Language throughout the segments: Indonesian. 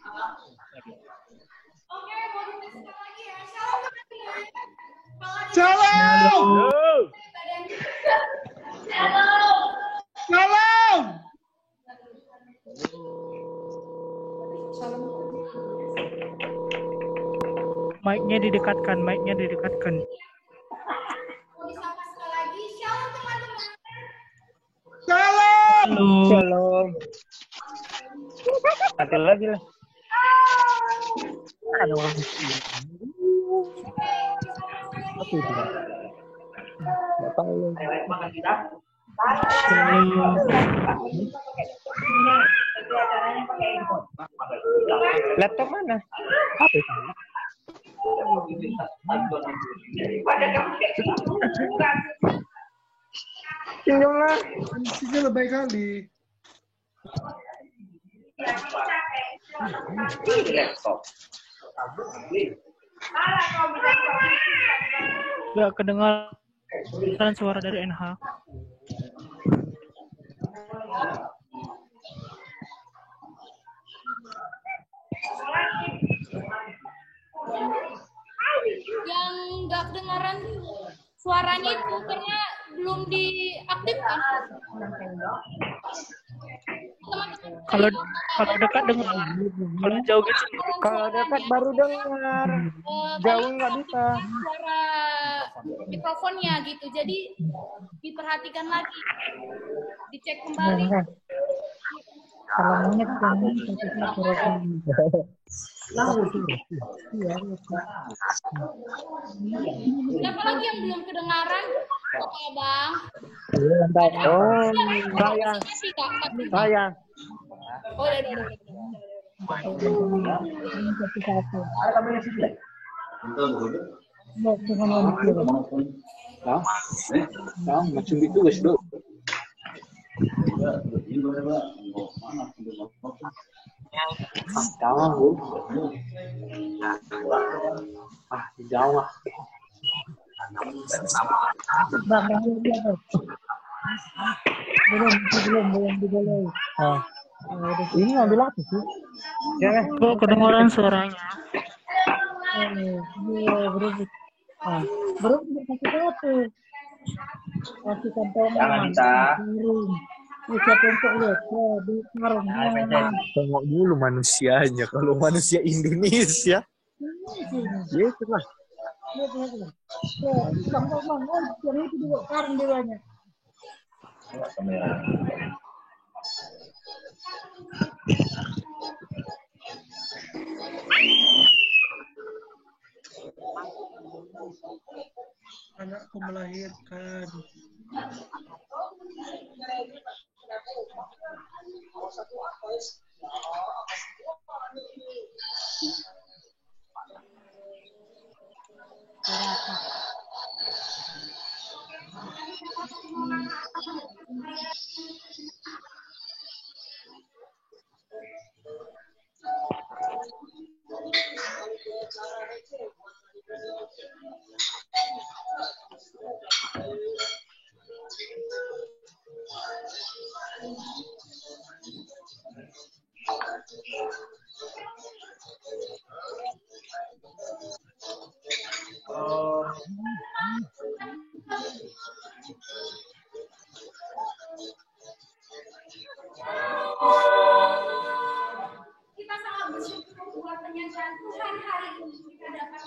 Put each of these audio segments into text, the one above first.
Oke, mau dites lagi ya. Shalom teman-teman. Shalom. Shalom. Mic-nya didekatkan. Mau disapa sekali lagi. Shalom teman-teman. Shalom. Shalom. Satu lagi lah. Ada orang. Apa itu? Bapak lu. Laptop mana? Apa itu? Pinjamlah. Isinya lebih kali. Ya kedengaran suara dari NH. Yang nggak kedengaran suaranya itu karena belum diaktifkan. Kalau dekat dengar, kalau jauh gitu. Kalau dekat baru dengar, jauh nggak bisa. Suara mikrofonnya gitu, jadi diperhatikan lagi, dicek kembali. Kalau monyet jangan Siapa lagi yang belum kedengaran? Oke, Bang. Oh, saya. Oh, udah. Macam itu guys, do. Jauh lah. Belum. Ini ngambil apa sih? Kok kedengaran suaranya? Berebut. Berebut kasih kasih kantongan. Siapa untuk lihat? Di karung. Tengok dulu manusianya. Kalau manusia Indonesia, yes lah. Bang, yang itu juga karung dia banyak. Anakku melahirkan. Kita sangat bersyukur buat penyataan Tuhan hari ini kita dapat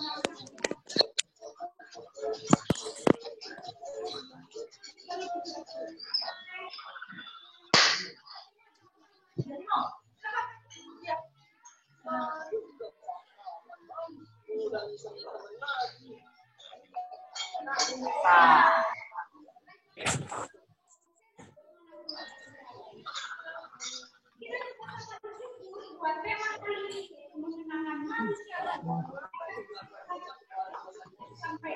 buat tema hari ini mengenangkan manusia dan sampai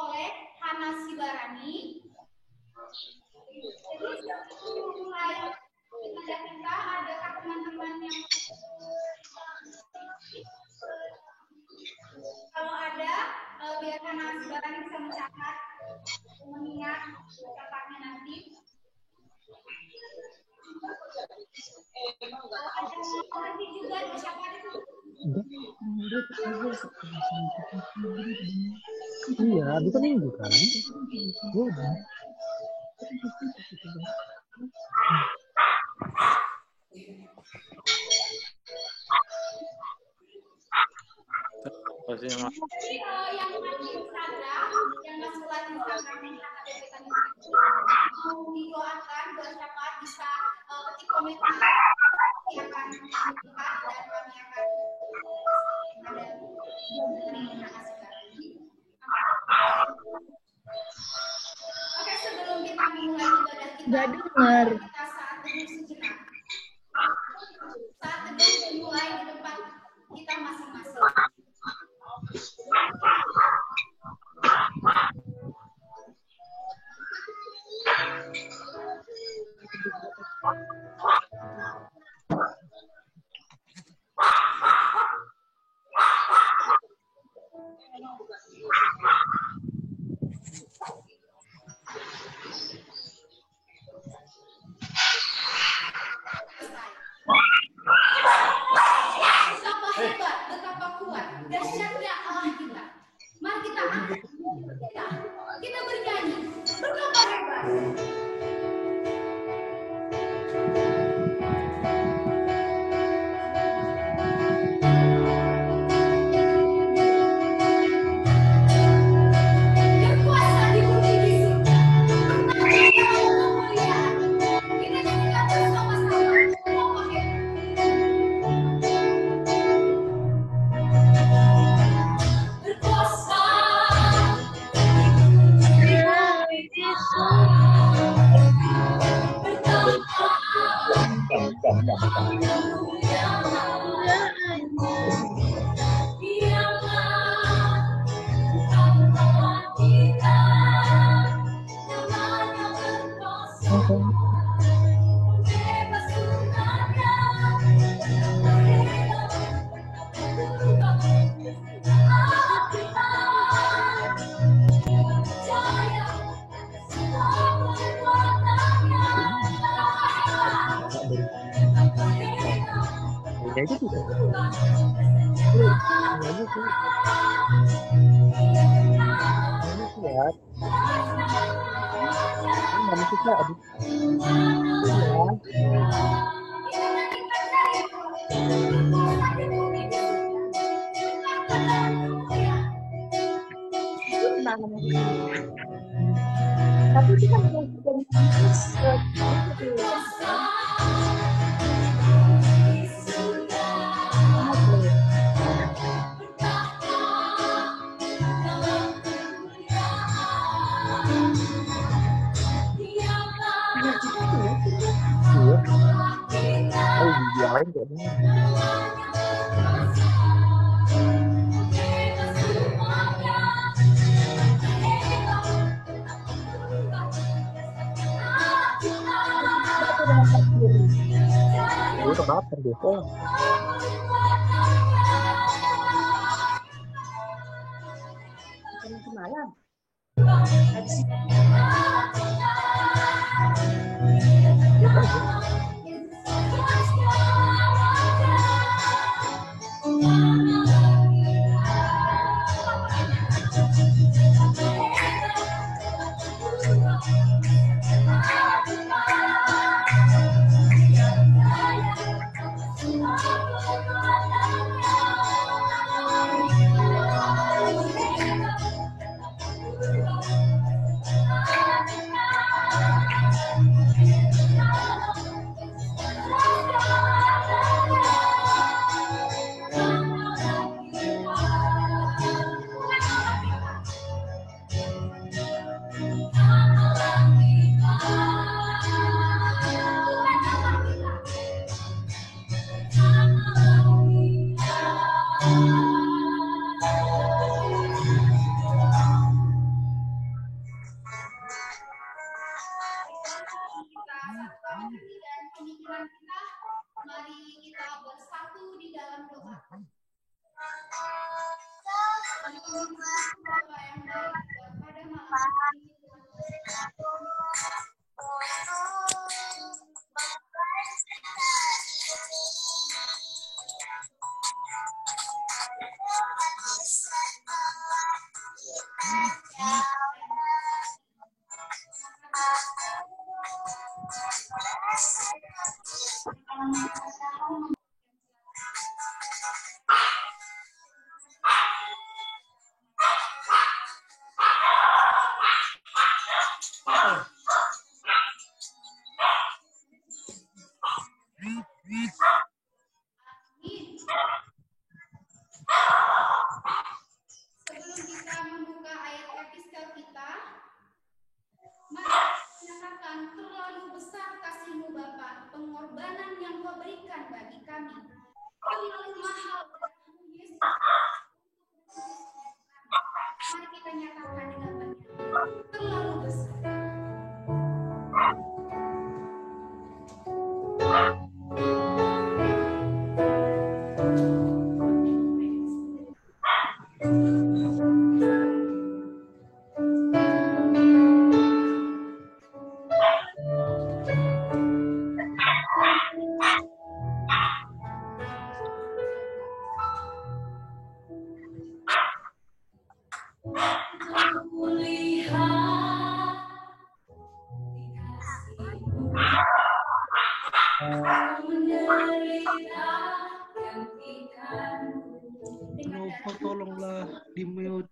oleh Hana Sibarani. Jadi mulai kepada kita adakah teman-teman yang anak sebarang bisa mencatat, mengingat ucapannya nanti. Nanti juga siapa itu? Iya, bukan minggu kan? Udah. Jadi yang masuk Instagram, yang masuk live Instagramnya HKBP tadi itu mau didoakan buat syafaat bisa ketik komentar, kami akan buka dan kami akan ada terima kasih lagi. Oke, sebelum kita memulai ibadah kita, kita saat teduh sejenak. Saat teduh dimulai di depan kita masing-masing. Betapa hebat, betapa kuat, dahsyatnya Allah kita. Mari kita angkat kita bernyanyi. Betapa hebat. Berkuasa di bumi di surga. Bertanda dalam kemuliaan. Kita nyanyikan bersama-sama. Betapa hebat. Berkuasa di bumi di surga. Ya itu tidak. Kuat. Manusia aduh. Tapi kita mau Yang lain kayaknya. Itu kenapa biasa? semalam. Sebelum kita membuka ayat epistel kita, mari kita nyatakan terlalu besar kasih-Mu Bapa, pengorbanan yang Kau berikan bagi kami. Terlalu mahal darah-Mu Yesus. Mari kita nyatakan dengan benar. Terlalu besar. Novo, tolonglah di mute.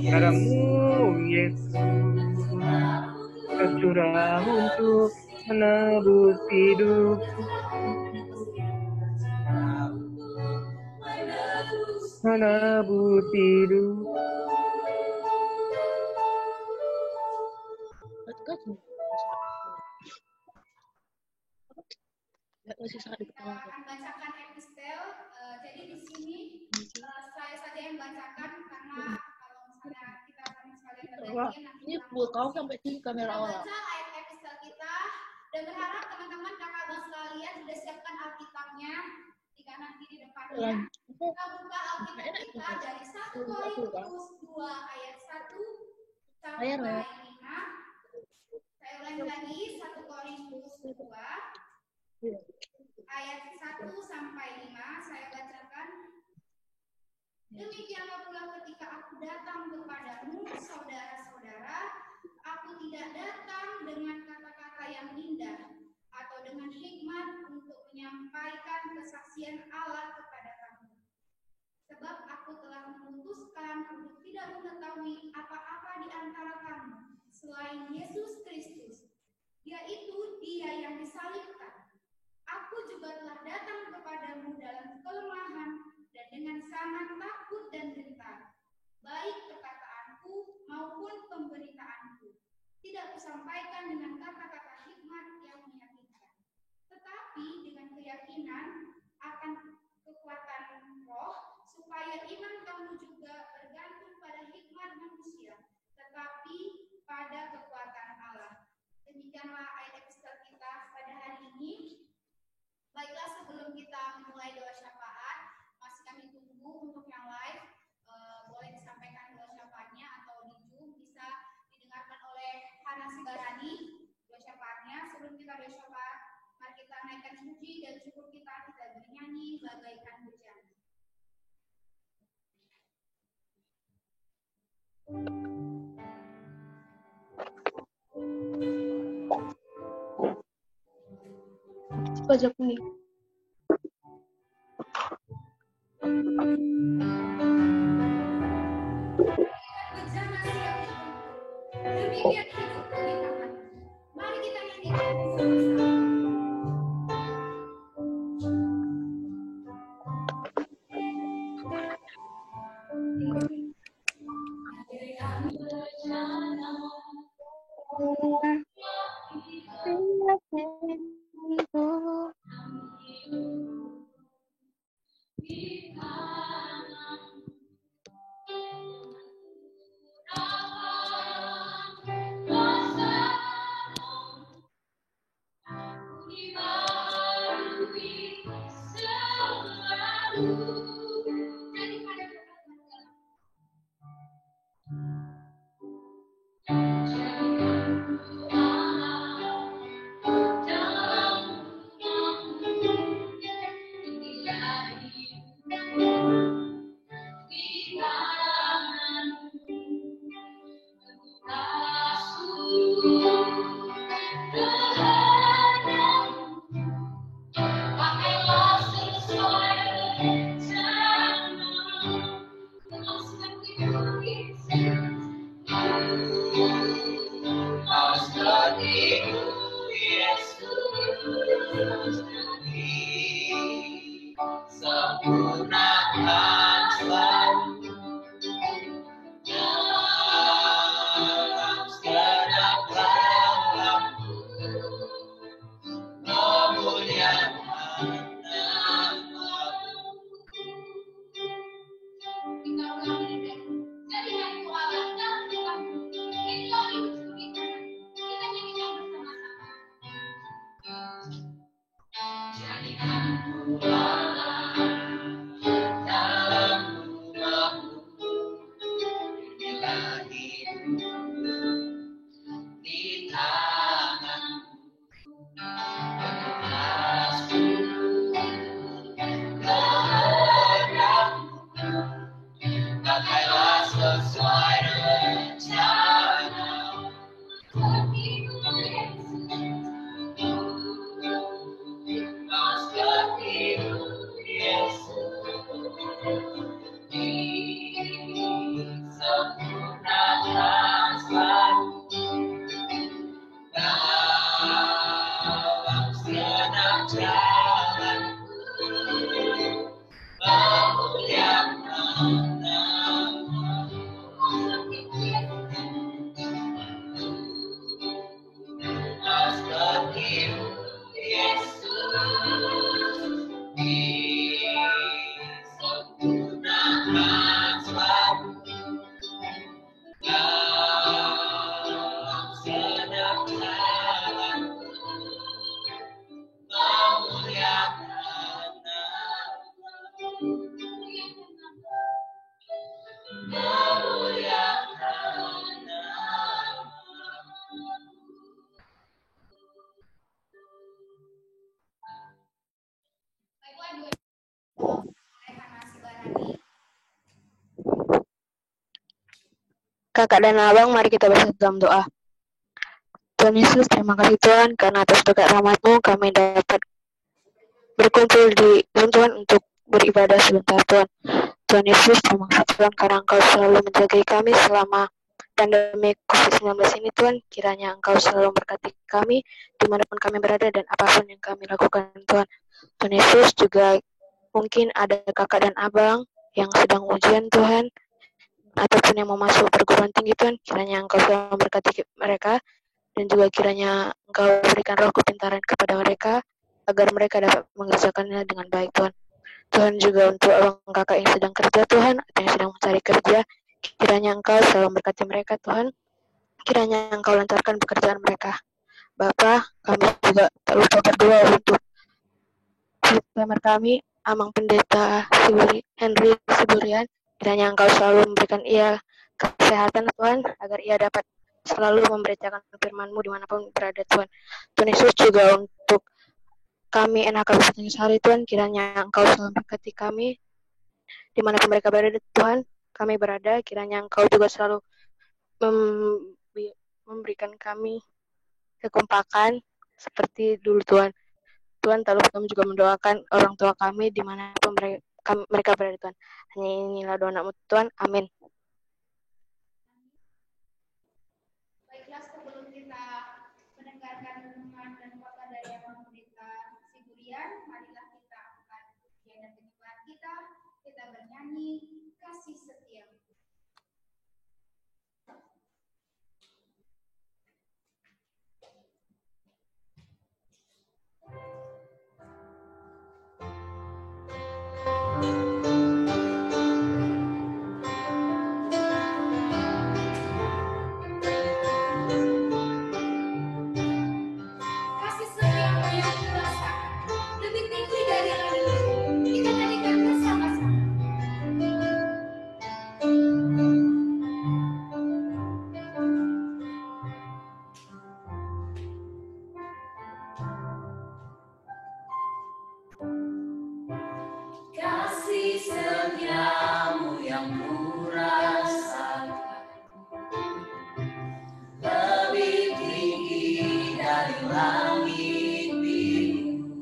Darahmu Yesus tercurah untuk menebus hidup, menebus hidup. Kita akan bacakan epistel. Jadi di sini saya saja yang bacakan karena kalau misalnya kita sama sekalian bergantian nanti Ini kau sampai di kamera kita awal. baca ayat epistel kita dan berharap teman-teman kakak abang sekalian sudah siapkan Alkitabnya di kanan kiri depannya. Kita buka Alkitab kita dari 1 Korintus 2 ayat 1 sampai 5. Saya ulangi lagi 1 Korintus 2 ayat 1 sampai 5 saya bacakan. Demikianlah pula ketika aku datang kepadamu, saudara-saudara, aku Aku tidak datang dengan kata-kata yang indah atau dengan hikmat untuk menyampaikan kesaksian Allah kepada kamu. Sebab aku telah memutuskan untuk tidak mengetahui apa-apa di antara kamu selain Yesus Kristus, yaitu Dia yang disalibkan. Aku juga telah datang kepadamu dalam kelemahan dan dengan sangat takut dan gentar, baik perkataanku maupun pemberitaanku. Tidak kusampaikan dengan kata-kata hikmat yang meyakinkan, tetapi dengan keyakinan akan kekuatan roh, supaya iman kamu juga bergantung pada hikmat manusia, tetapi pada kekuatan Allah. Demikianlah ayat epistel kita pada hari ini. Baiklah, sebelum kita mulai doa syafaat, masih kami tunggu untuk yang live. Boleh disampaikan doa syafaatnya atau di Zoom bisa didengarkan oleh Hana Sibarani doa syafaatnya. Sebelum kita doa syafaat, mari kita naikkan puji dan syukur kita bernyanyi bagaikan hujan. Pajak nih. Bejana siap demikian hidupku di tangan. Mari kita nyanyikan bersama-sama. Kakak dan abang, mari kita bersatu dalam doa. Tuhan Yesus, terima kasih Tuhan, karena atas berkat rahmat-Mu kami dapat berkumpul di dalam Tuhan untuk beribadah sebentar Tuhan. Tuhan Yesus, terima kasih Tuhan, karena Engkau selalu menjaga kami selama pandemi COVID-19 ini Tuhan. Kiranya Engkau selalu memberkati kami dimanapun kami berada dan apapun yang kami lakukan Tuhan. Tuhan Yesus, juga mungkin ada kakak dan abang yang sedang ujian Tuhan, ataupun yang mau masuk perguruan tinggi Tuhan. Kiranya Engkau selalu memberkati mereka, dan juga kiranya Engkau berikan roh kepintaran kepada mereka, agar mereka dapat mengerjakannya dengan baik Tuhan. Tuhan, juga untuk abang kakak yang sedang kerja Tuhan, atau yang sedang mencari kerja, kiranya Engkau selalu memberkati mereka Tuhan. Kiranya Engkau lancarkan pekerjaan mereka. Bapa, kami juga tak lupa berdoa untuk pemer kami, Amang Pendeta Henry Siburian. Kiranya Engkau selalu memberikan ia kesehatan Tuhan, agar ia dapat selalu memberitakan firman-Mu dimanapun berada Tuhan. Tuhan Yesus, juga untuk kami NH Kabupaten Sari Tuhan, kiranya Engkau selalu memberkati kami dimanapun mereka berada Tuhan. Kami berada, kiranya Engkau juga selalu memberikan kami kekompakan seperti dulu Tuhan. Tuhan, tak lupa kami juga mendoakan orang tua kami dimanapun mereka berada Tuhan. Hanya inilah doa anak-Mu Tuhan, amin. Baiklah, sebelum kita mendengarkan renungan dan khotbah dari Abang Pendeta Siburian, marilah kita angkat pujian dan penyembahan kita bernyanyi kasih setia. Kasih setiamu yang kurasakan lebih tinggi dari langit. Kita nyanyikan bersama-sama. Kasih setiamu yang kurasakan lebih tinggi dari langit biru.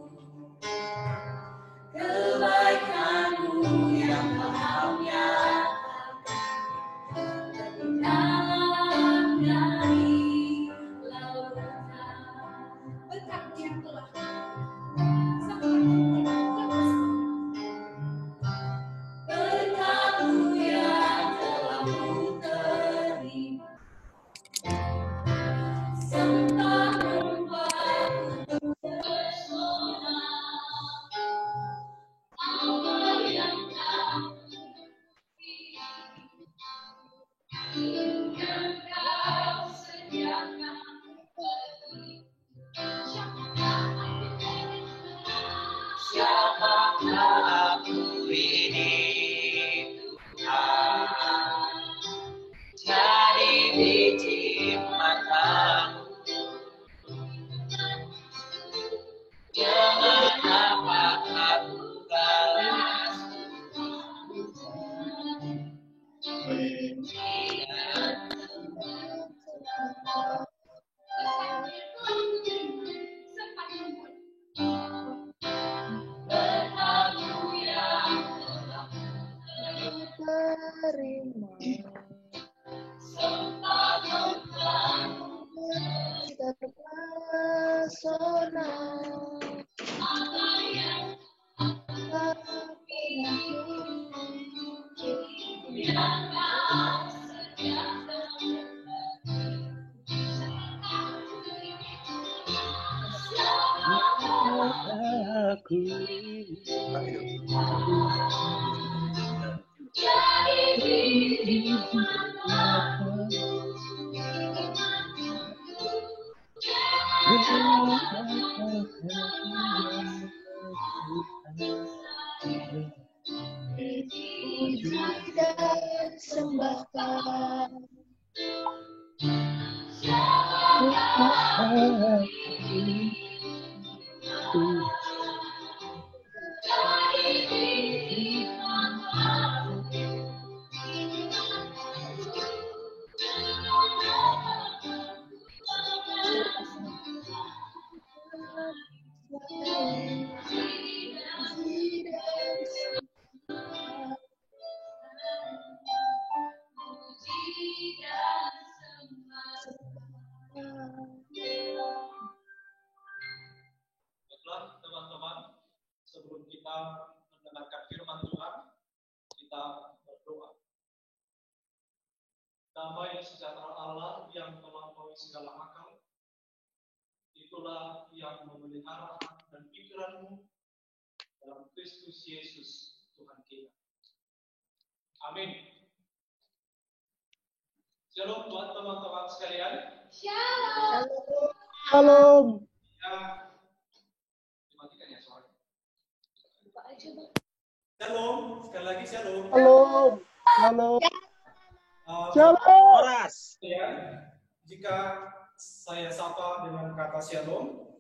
Kebaikan-Mu yang Kau nyatakan dalam dari lautan. Berkat yang telah Berkat-Mu yang telah Ku terima, serta membuatku terpesona. Apa yang Kau yang Kau sediakan bagi siapakah aku ini Tuhan, jadi biji mata-Mu. Jangan apakah Ku balas Berkat-Mu yang telah Terima serta membuatku terpesona, apa yang yang Kau sediakan Aku jadi biji mata-Mu. puji dan sembahkan. damai sejahtera Allah yang melampaui segala akal, itulah yang memelihara hati dan pikiranmu dalam Kristus Yesus Tuhan kita. Amin. Shalom buat teman-teman sekalian. Shalom. Shalom. Ya, dimatikan ya suara. Shalom, sekali lagi shalom. Shalom. Halo. Shalom. Horas. Ya, jika saya sapa dengan kata shalom,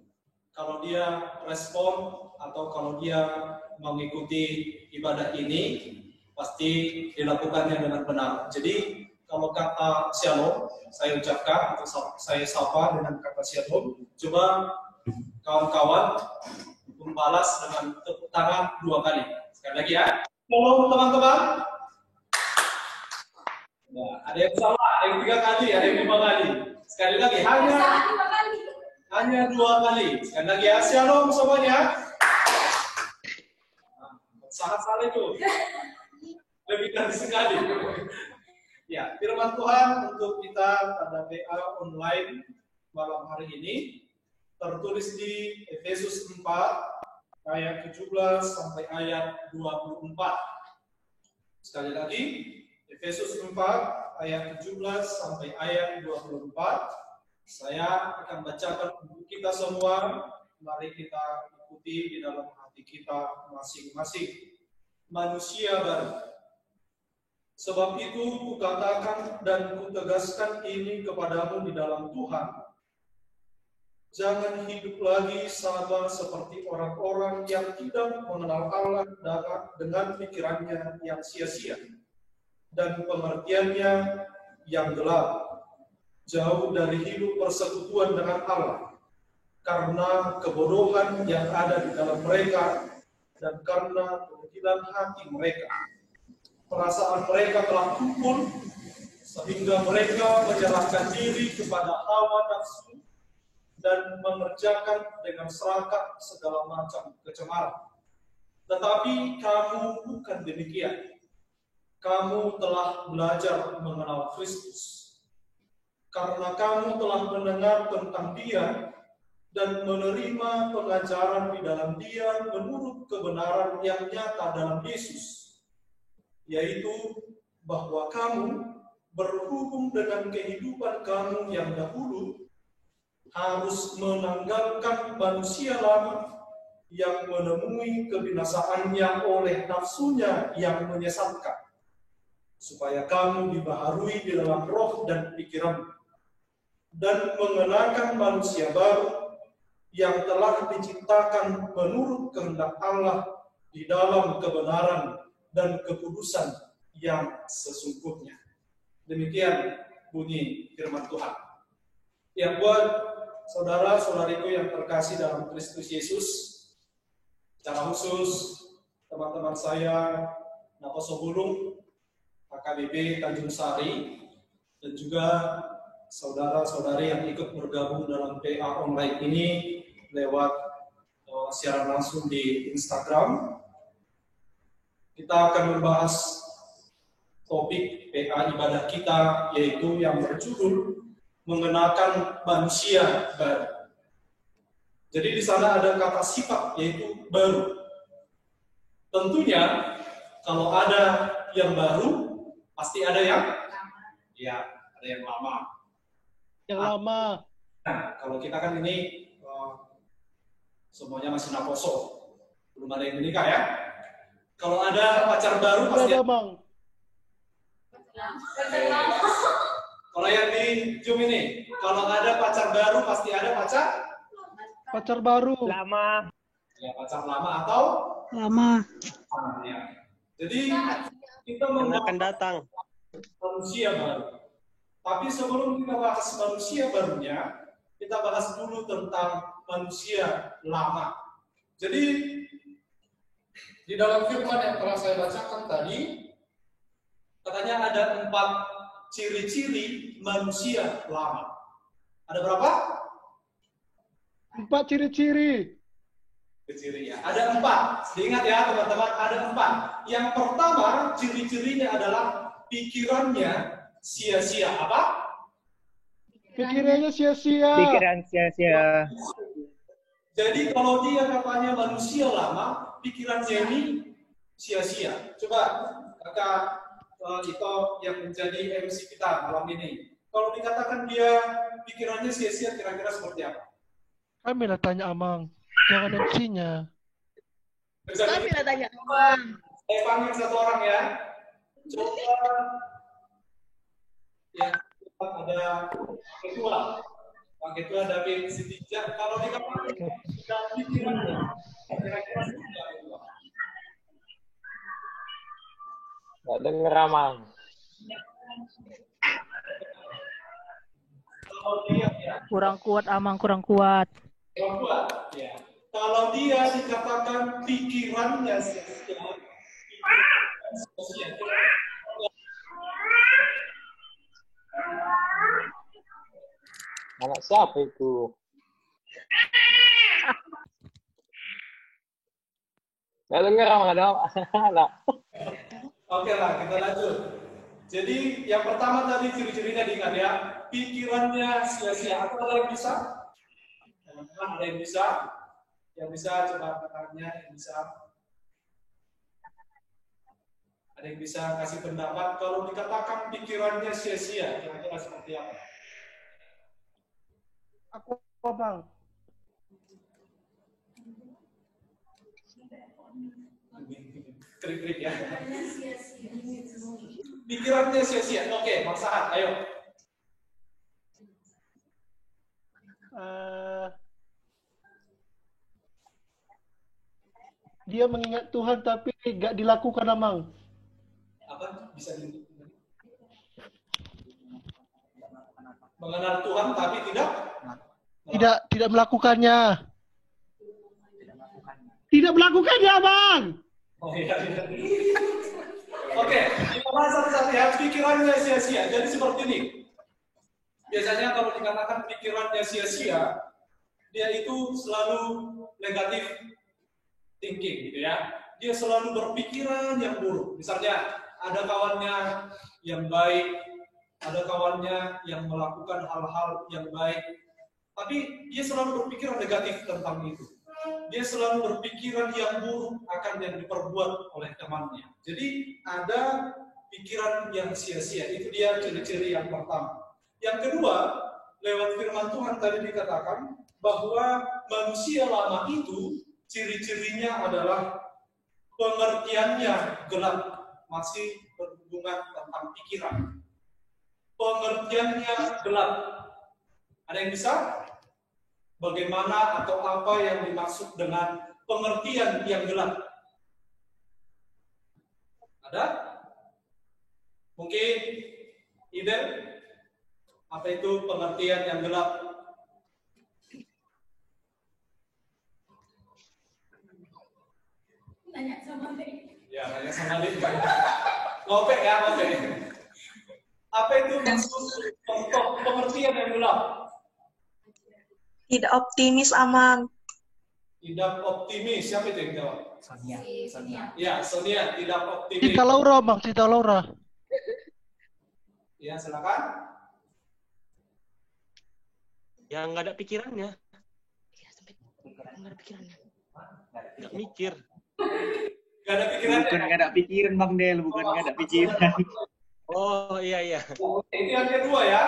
kalau dia respon atau kalau dia mengikuti ibadah ini, pasti dilakukannya dengan benar. Jadi kalau kata shalom saya ucapkan atau saya sapa dengan kata shalom, coba kawan-kawan membalas dengan tepuk tangan 2 kali. Sekali lagi ya. Shalom teman-teman. Nah, ada yang salah, ada yang 3 kali, ada yang 5 kali. Sekali lagi, hanya 2 kali. Sekali lagi ya, shalom semuanya. Nah, sangat salah itu. Lebih dari sekali. Ya, firman Tuhan untuk kita pada PA online malam hari ini tertulis di Efesus 4 ayat 17 sampai ayat 24. Sekali lagi, Efesus 4 ayat 17 sampai ayat 24. Saya akan bacakan untuk kita semua. Mari kita ikuti di dalam hati kita masing-masing. Manusia baru. Sebab itu kukatakan dan kutegaskan ini kepadamu di dalam Tuhan. Jangan hidup lagi sama seperti orang-orang yang tidak mengenal Allah dengan pikirannya yang sia-sia dan pengertiannya yang gelap, jauh dari hidup persekutuan dengan Allah, karena kebodohan yang ada di dalam mereka dan karena kegilaan hati mereka. Perasaan mereka telah tumpul sehingga mereka menyerahkan diri kepada hawa nafsu dan mengerjakan dengan serakah segala macam kecemaran. Tetapi kamu bukan demikian. Kamu telah belajar mengenal Kristus. Karena kamu telah mendengar tentang Dia dan menerima pengajaran di dalam Dia menurut kebenaran yang nyata dalam Yesus, yaitu bahwa kamu berhubung dengan kehidupan kamu yang dahulu harus menanggalkan manusia lama yang menemui kebinasaannya oleh nafsunya yang menyesatkan, supaya kamu dibaharui di dalam roh dan pikiran, dan mengenakan manusia baru yang telah diciptakan menurut kehendak Allah di dalam kebenaran dan kekudusan yang sesungguhnya. Demikian bunyi firman Tuhan. Yang buat saudara-saudariku yang terkasih dalam Kristus Yesus, secara khusus teman-teman saya Nakoso Bulung, HKBP Tanjung Sari, dan juga saudara-saudari yang ikut bergabung dalam PA online ini lewat siaran langsung di Instagram. Kita akan membahas topik PA ibadah kita, yaitu yang berjudul mengenakan manusia baru. Jadi di sana ada kata sifat, yaitu baru. Tentunya kalau ada yang baru, pasti ada yang ada yang lama. Yang lama. Nah, kalau kita kan ini semuanya masih naposo, belum ada yang menikah ya. Kalau ada pacar baru pasti ada, Bang. Kalau yang di Zoom ini, kalau ada pacar baru pasti ada Pacar baru. Lama. Ya, pacar lama atau Lama. ya. Jadi kita Akan datang. manusia baru. Tapi sebelum kita bahas manusia barunya, kita bahas dulu tentang manusia lama. Jadi di dalam firman yang telah saya bacakan tadi, katanya ada 4 ciri-ciri manusia lama. Ada berapa? 4 ciri-ciri. Ciri ya. Ada 4. Diingat ya teman-teman, ada 4. Yang pertama ciri-cirinya adalah pikirannya sia-sia. Apa? Pikirannya sia-sia. Pikiran sia-sia. Jadi kalau dia katanya manusia lama, pikirannya ini sia-sia. Coba kakak Ito yang menjadi MC kita malam ini. Kalau dikatakan dia pikirannya sia-sia, kira-kira seperti apa? Kami lah tanya Amang. Jangan MC-nya. Kami lah tanya Amang. Panggil satu orang ya. Coba. Ya, ada ketua. Pak Ketua David Sitija. Kalau dikatakan pikirannya, kira-kira seperti apa? Nggak denger Amang. Kurang kuat Amang, kurang kuat. Kurang kuat, ya. Kalau dia dikatakan pikirannya sia-sia, Anak siapa itu? Nggak denger Amang, ada anak. Oke lah, kita lanjut. Jadi yang pertama tadi ciri-cirinya diingat ya, pikirannya sia-sia. Atau ada yang bisa? Ada yang bisa? Yang bisa coba katanya, yang bisa. Ada yang bisa kasih pendapat kalau dikatakan pikirannya sia-sia, kira-kira seperti apa? Aku Bang. Krik-krik ya. Pikirannya sia-sia. Oke, Bang Sahat, ayo. Dia mengingat Tuhan tapi gak dilakukan Amang. Apa? Bisa mengenal Tuhan tapi Tidak melakukannya. Tidak melakukannya, Bang. Oh iya. Oke, kita bahas satu-satu ya. Pikirannya sia-sia. Jadi seperti ini. Biasanya kalau dikatakan pikirannya sia-sia, dia itu selalu negatif thinking, gitu ya. Dia selalu berpikiran yang buruk. Misalnya, ada kawannya yang baik, ada kawannya yang melakukan hal-hal yang baik, tapi dia selalu berpikiran negatif tentang itu. Dia selalu berpikiran yang buruk akan yang diperbuat oleh temannya. Jadi ada pikiran yang sia-sia. Itu dia ciri-ciri yang pertama. Yang kedua, lewat firman Tuhan tadi dikatakan bahwa manusia lama itu ciri-cirinya adalah pengertiannya gelap, masih berhubungan tentang pikiran. Pengertiannya gelap. Ada yang bisa? Bagaimana atau apa yang dimaksud dengan pengertian yang gelap? Ada? Mungkin ide? Apa itu pengertian yang gelap? Tanya sama Dek. Ya, tanya sama Dek. Ngopek ya, ngopek. Apa itu maksud pengertian yang gelap? Tidak optimis, Amang. Tidak optimis. Siapa itu yang jawab? Sonia. Ya, Sonia tidak optimis. Tita Laura, Bang. Tita Laura. Ya, silakan. Yang nggak ada pikirannya. Nggak mikir. Nggak ada pikiran. Bukan nggak ada pikiran, Bang Del. Bukan nggak ada pikiran. Oh, iya. Ini yang kedua ya.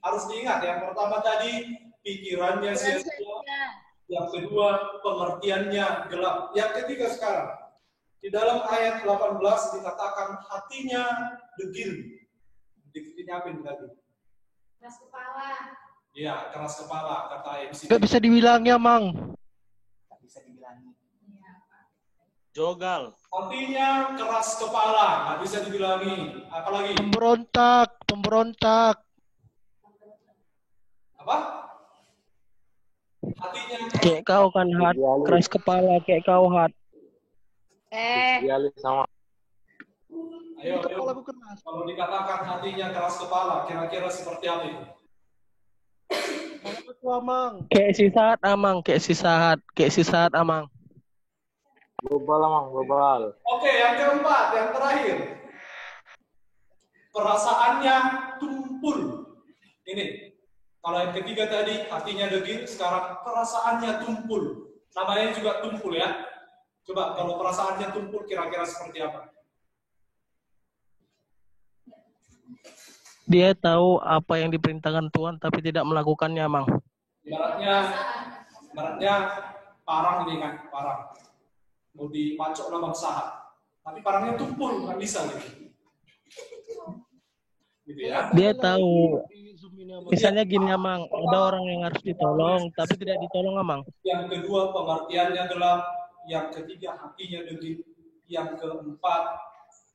Harus diingat. Yang pertama tadi pikirannya sia-sia. Yang kedua pengertiannya gelap. Yang ketiga sekarang. Di dalam ayat 18 dikatakan hatinya degil. Degilnya apa yang tadi? Keras kepala. Iya, keras kepala kata MC. Gak bisa dibilangnya, Mang. Jogal. Artinya keras kepala, nggak bisa dibilangi. Apalagi? Pemberontak. Apa? Artinya Kayak kau kan, Hat. Keras kepala, kayak kau, Hat. Idealis sama. Ayo. Kalau dikatakan hatinya keras kepala, kira-kira seperti apa itu? Amang. Kayak si Sahat, Amang. Global Amang, global. Oke, yang keempat, yang terakhir. perasaannya tumpul. Ini, kalau yang ketiga tadi hatinya degil, sekarang perasaannya tumpul. Namanya juga tumpul ya. Coba kalau perasaannya tumpul kira-kira seperti apa? Dia tahu apa yang diperintahkan Tuhan tapi tidak melakukannya, Mang. Ibaratnya parang ini kan, parang. Mau dipacok lah bangsa. Tapi parangnya tumpul, nggak bisa gitu. Gitu ya. Dia tahu, misalnya gini, Mang, ada orang yang harus ditolong tapi tidak ditolong, Mang. Yang kedua pengertiannya gelap, yang ketiga hatinya degil, yang keempat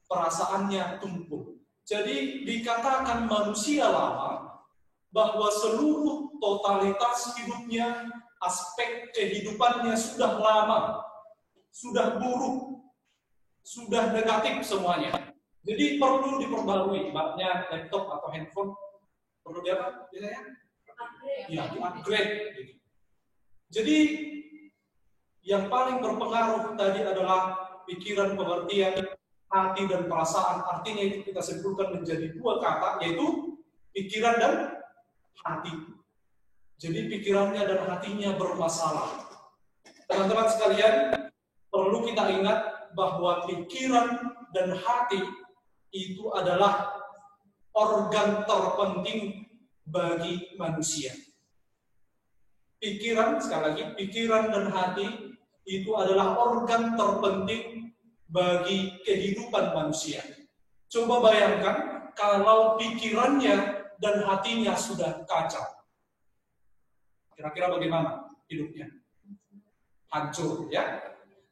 perasaannya tumpul. Jadi dikatakan manusia lama bahwa seluruh totalitas hidupnya, aspek kehidupannya sudah lama, sudah buruk, sudah negatif semuanya. Jadi perlu diperbarui, ibaratnya laptop atau handphone perlu diapa? Biasanya? Ya, di-upgrade. Jadi yang paling berpengaruh tadi adalah pikiran, pengertian, hati dan perasaan. Artinya itu kita simpulkan menjadi dua kata, yaitu pikiran dan hati. Jadi pikirannya dan hatinya bermasalah. Teman-teman sekalian, perlu kita ingat bahwa pikiran dan hati itu adalah organ terpenting bagi manusia. Pikiran, sekali lagi, pikiran dan hati itu adalah organ terpenting bagi kehidupan manusia. Coba bayangkan kalau pikirannya dan hatinya sudah kacau. Kira-kira bagaimana hidupnya? Hancur, ya.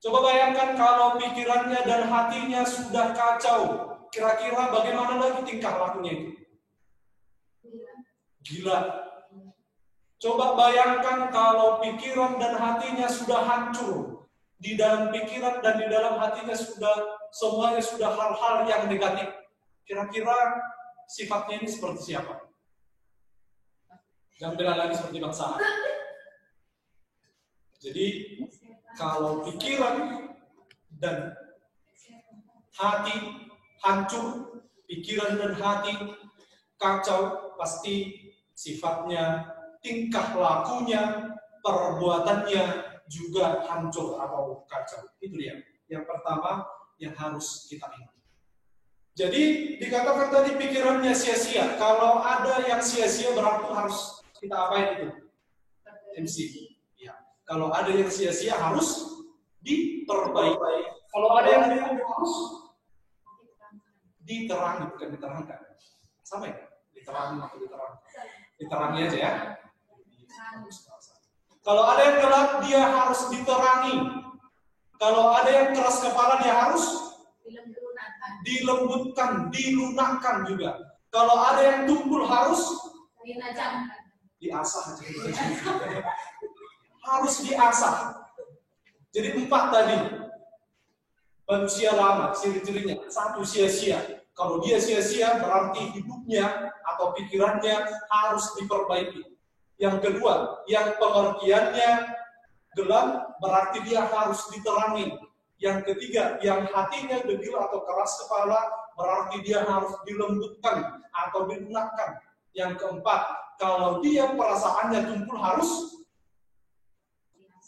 Coba bayangkan kalau pikirannya dan hatinya sudah kacau. Kira-kira bagaimana lagi tingkah lakunya itu? Gila. Coba bayangkan kalau pikiran dan hatinya sudah hancur. Di dalam pikiran dan di dalam hatinya semuanya sudah hal-hal yang negatif. Kira-kira sifatnya ini seperti siapa? Jangan bilang lagi seperti bangsa. Jadi kalau pikiran dan hati hancur, pikiran dan hati kacau, pasti sifatnya, tingkah lakunya, perbuatannya juga hancur atau kacau. Itu dia. Yang pertama yang harus kita ingat. Jadi dikatakan tadi pikirannya sia-sia. Kalau ada yang sia-sia berarti harus kita apain itu? MC. Ya. Kalau ada yang sia-sia harus diperbaiki. Kalau ada yang harus diterangi, bukan diterangkan. Sama ya? Diterangi atau diterangkan. Diterangi aja ya. Kalau ada yang gelap, dia harus diterangi. Kalau ada yang keras kepala, dia harus dilembutkan, dilunakkan juga. Kalau ada yang tumpul, harus diasah. Harus diasah. Jadi 4 tadi. Manusia lama, ciri-cirinya. 1, sia-sia. Kalau dia sia-sia, berarti hidupnya atau pikirannya harus diperbaiki. Yang kedua, yang pengertiannya gelap, berarti dia harus diterangi. Yang ketiga, yang hatinya degil atau keras kepala, berarti dia harus dilembutkan atau dilunakkan. Yang keempat, kalau dia perasaannya tumpul, harus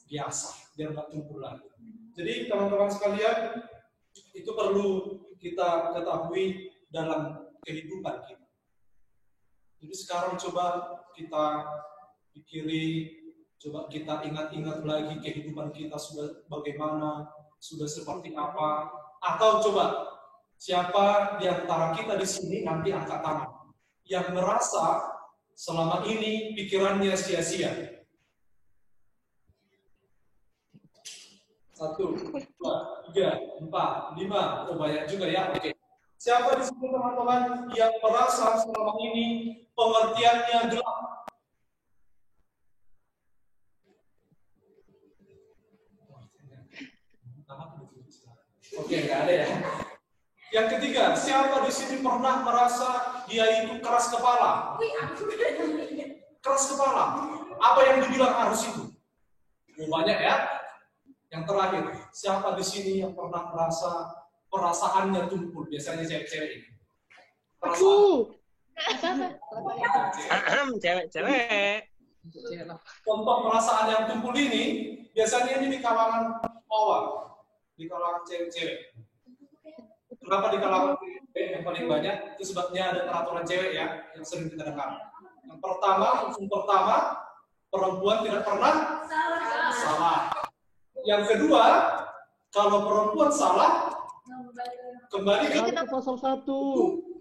diasah, biar nggak tumpul lagi. Jadi teman-teman sekalian, itu perlu kita ketahui dalam kehidupan kita. Jadi sekarang coba kita pikiri, coba kita ingat-ingat lagi kehidupan kita sudah bagaimana, sudah seperti apa. Atau coba, siapa di antara kita di sini nanti angkat tangan yang merasa selama ini pikirannya sia-sia. 1, 2, 3, 4, 5. Oh, banyak juga ya. Oke. Siapa di sini teman-teman yang merasa selama ini pengertiannya gelap? Oke, nggak ada ya. Yang ketiga, siapa di sini pernah merasa dia itu keras kepala? Keras kepala. Apa yang dibilang harus itu? Banyak ya. Yang terakhir, siapa di sini yang pernah merasa perasaannya tumpul? Biasanya cewek-cewek ini. Aku. Cewek-cewek. Contoh perasaan yang tumpul ini biasanya ini di kalangan awal, di kalangan cewek-cewek. Kenapa di kalangan cewek yang paling banyak? Itu sebabnya ada peraturan cewek ya yang sering kita dengar. Yang pertama, perempuan tidak pernah salah. Yang kedua, kalau perempuan salah, kembali ke pasal 1.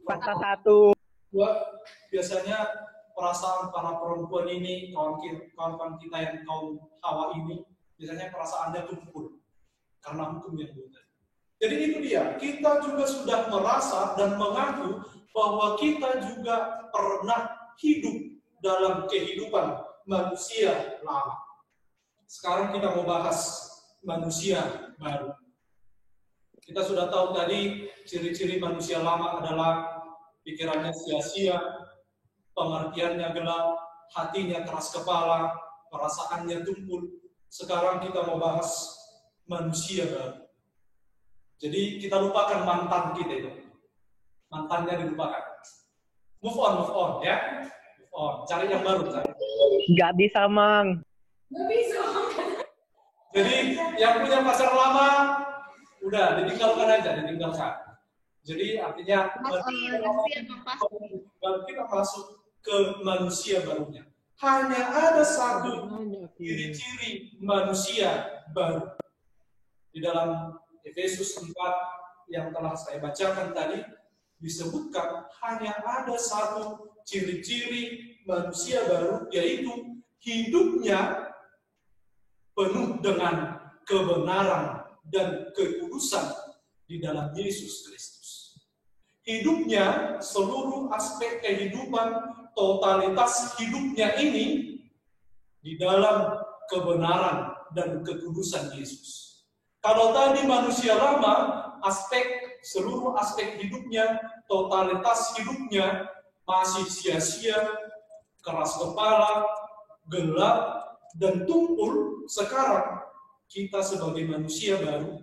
Fakta 1. Biasanya perasaan para perempuan ini, kawan-kawan kita yang kaum Hawa ini, biasanya perasaannya tumpul karena hukum yang buta. Jadi itu dia, kita juga sudah merasa dan mengaku bahwa kita juga pernah hidup dalam kehidupan manusia lama. Sekarang kita mau bahas manusia baru. Kita sudah tahu tadi ciri-ciri manusia lama adalah pikirannya sia-sia, pengertiannya gelap, hatinya keras kepala, perasaannya tumpul. Sekarang kita mau bahas manusia baru. Jadi kita lupakan mantan kita itu. Mantannya dilupakan. Move on ya. Move on. Cari yang baru. Nggak bisa, Mang. Nggak bisa. Jadi yang punya pacar lama, udah ditinggalkan aja, ditinggalkan. Jadi artinya kita masuk ke manusia barunya. Hanya ada satu ciri-ciri manusia baru. Di dalam Efesus 4 yang telah saya bacakan tadi, disebutkan hanya ada satu ciri-ciri manusia baru, yaitu hidupnya penuh dengan kebenaran dan kekudusan di dalam Yesus Kristus. Hidupnya, seluruh aspek kehidupan, totalitas hidupnya ini di dalam kebenaran dan kekudusan Yesus. Kalau tadi manusia lama, seluruh aspek hidupnya, totalitas hidupnya masih sia-sia, keras kepala, gelap, dan tumpul. Sekarang kita sebagai manusia baru,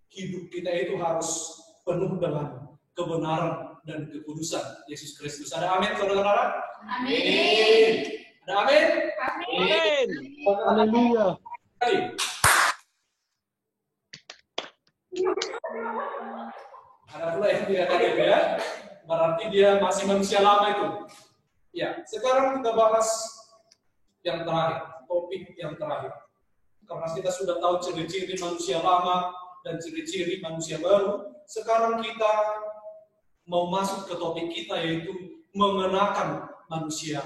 hidup kita itu harus penuh dengan kebenaran dan kekudusan Yesus Kristus. Ada amin, saudara-saudara? Amin. Ada amin? Amin. Haleluya. Ada pula yang tidak ada ya, berarti dia masih manusia lama itu. Ya, sekarang kita bahas yang terakhir, topik yang terakhir. Karena kita sudah tahu ciri-ciri manusia lama dan ciri-ciri manusia baru, sekarang kita mau masuk ke topik kita, yaitu mengenakan manusia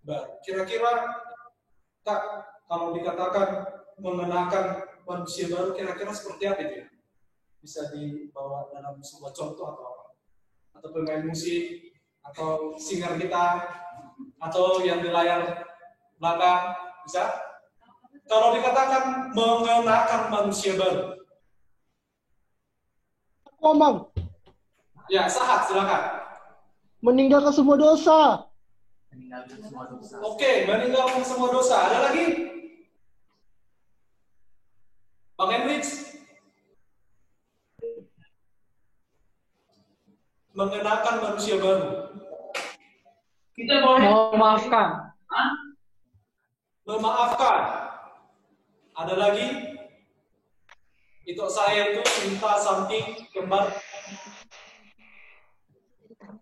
baru. Kira-kira, Kak, kalau dikatakan mengenakan manusia baru, kira-kira seperti apa itu ya? Bisa dibawa dalam sebuah contoh atau apa? Atau pemain musik, atau singer kita, atau yang di layar belakang, bisa? Kalau dikatakan mengenakan manusia baru. Ngomong. Ya, Sahat, silakan. Meninggalkan semua dosa. Oke, meninggalkan semua dosa. Ada lagi? Bang Henrich? Mengenakan manusia baru. Kita boleh Memaafkan. memaafkan. Ada lagi? Itu saya itu minta something kembar.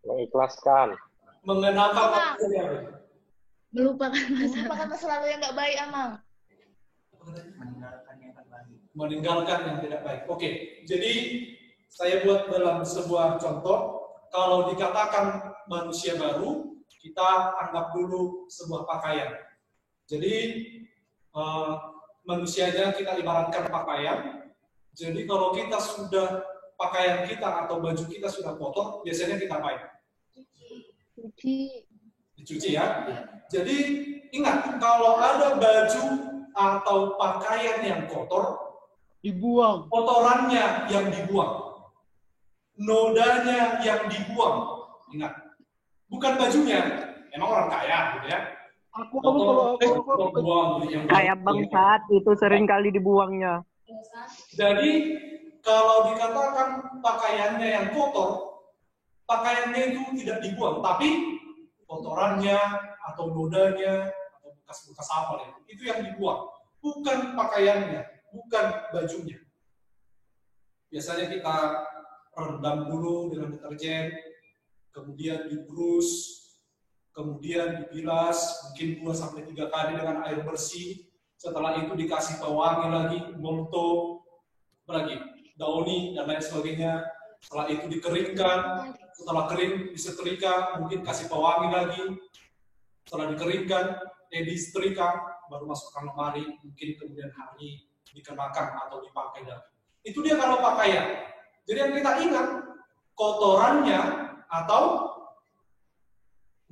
Mengikhlaskan. Mengenakan manusia baru. Melupakan masa lalu yang nggak baik, Amang. Meninggalkan yang tidak baik. Oke, jadi saya buat dalam sebuah contoh. Kalau dikatakan manusia baru, kita anggap dulu sebuah pakaian. Jadi manusianya kita ibaratkan pakaian. Jadi kalau kita sudah pakaian kita atau baju kita sudah kotor, biasanya kita apain? Dicuci ya. Jadi ingat, kalau ada baju atau pakaian yang kotor, Dibuang. kotorannya yang dibuang, nodanya yang dibuang. Ingat, bukan bajunya. Emang orang kaya gitu ya. Kayak bangsat itu sering kali dibuangnya. Jadi kalau dikatakan pakaiannya yang kotor, pakaiannya itu tidak dibuang, tapi kotorannya atau nodanya atau bekas-bekas apa itu yang dibuang, bukan pakaiannya, bukan bajunya. Biasanya kita rendam dulu dengan deterjen, kemudian dibrus, kemudian dibilas mungkin 2-3 kali dengan air bersih. Setelah itu dikasih pewangi lagi, molto, apalagi dauni dan lain sebagainya. Setelah itu dikeringkan, setelah kering disetrika, mungkin kasih pewangi lagi. Setelah dikeringkan, disetrika, baru masukkan lemari, mungkin kemudian hari dikenakan atau dipakai lagi. Itu dia kalau pakaian. Jadi yang kita ingat, kotorannya atau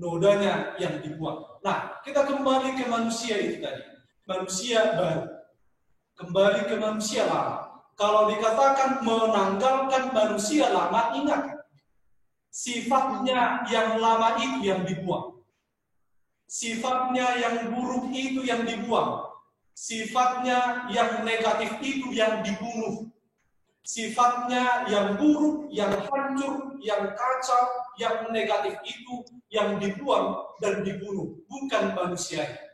nodanya yang dibuang. Nah, kita kembali ke manusia itu tadi. Manusia baru. Kembali ke manusia lama. Kalau dikatakan menanggalkan manusia lama, ingat. Sifatnya yang lama itu yang dibuang. Sifatnya yang buruk itu yang dibuang. Sifatnya yang negatif itu yang dibunuh. Sifatnya yang buruk, yang hancur, yang kacau, yang negatif itu yang dibuang dan dibunuh. Bukan manusianya.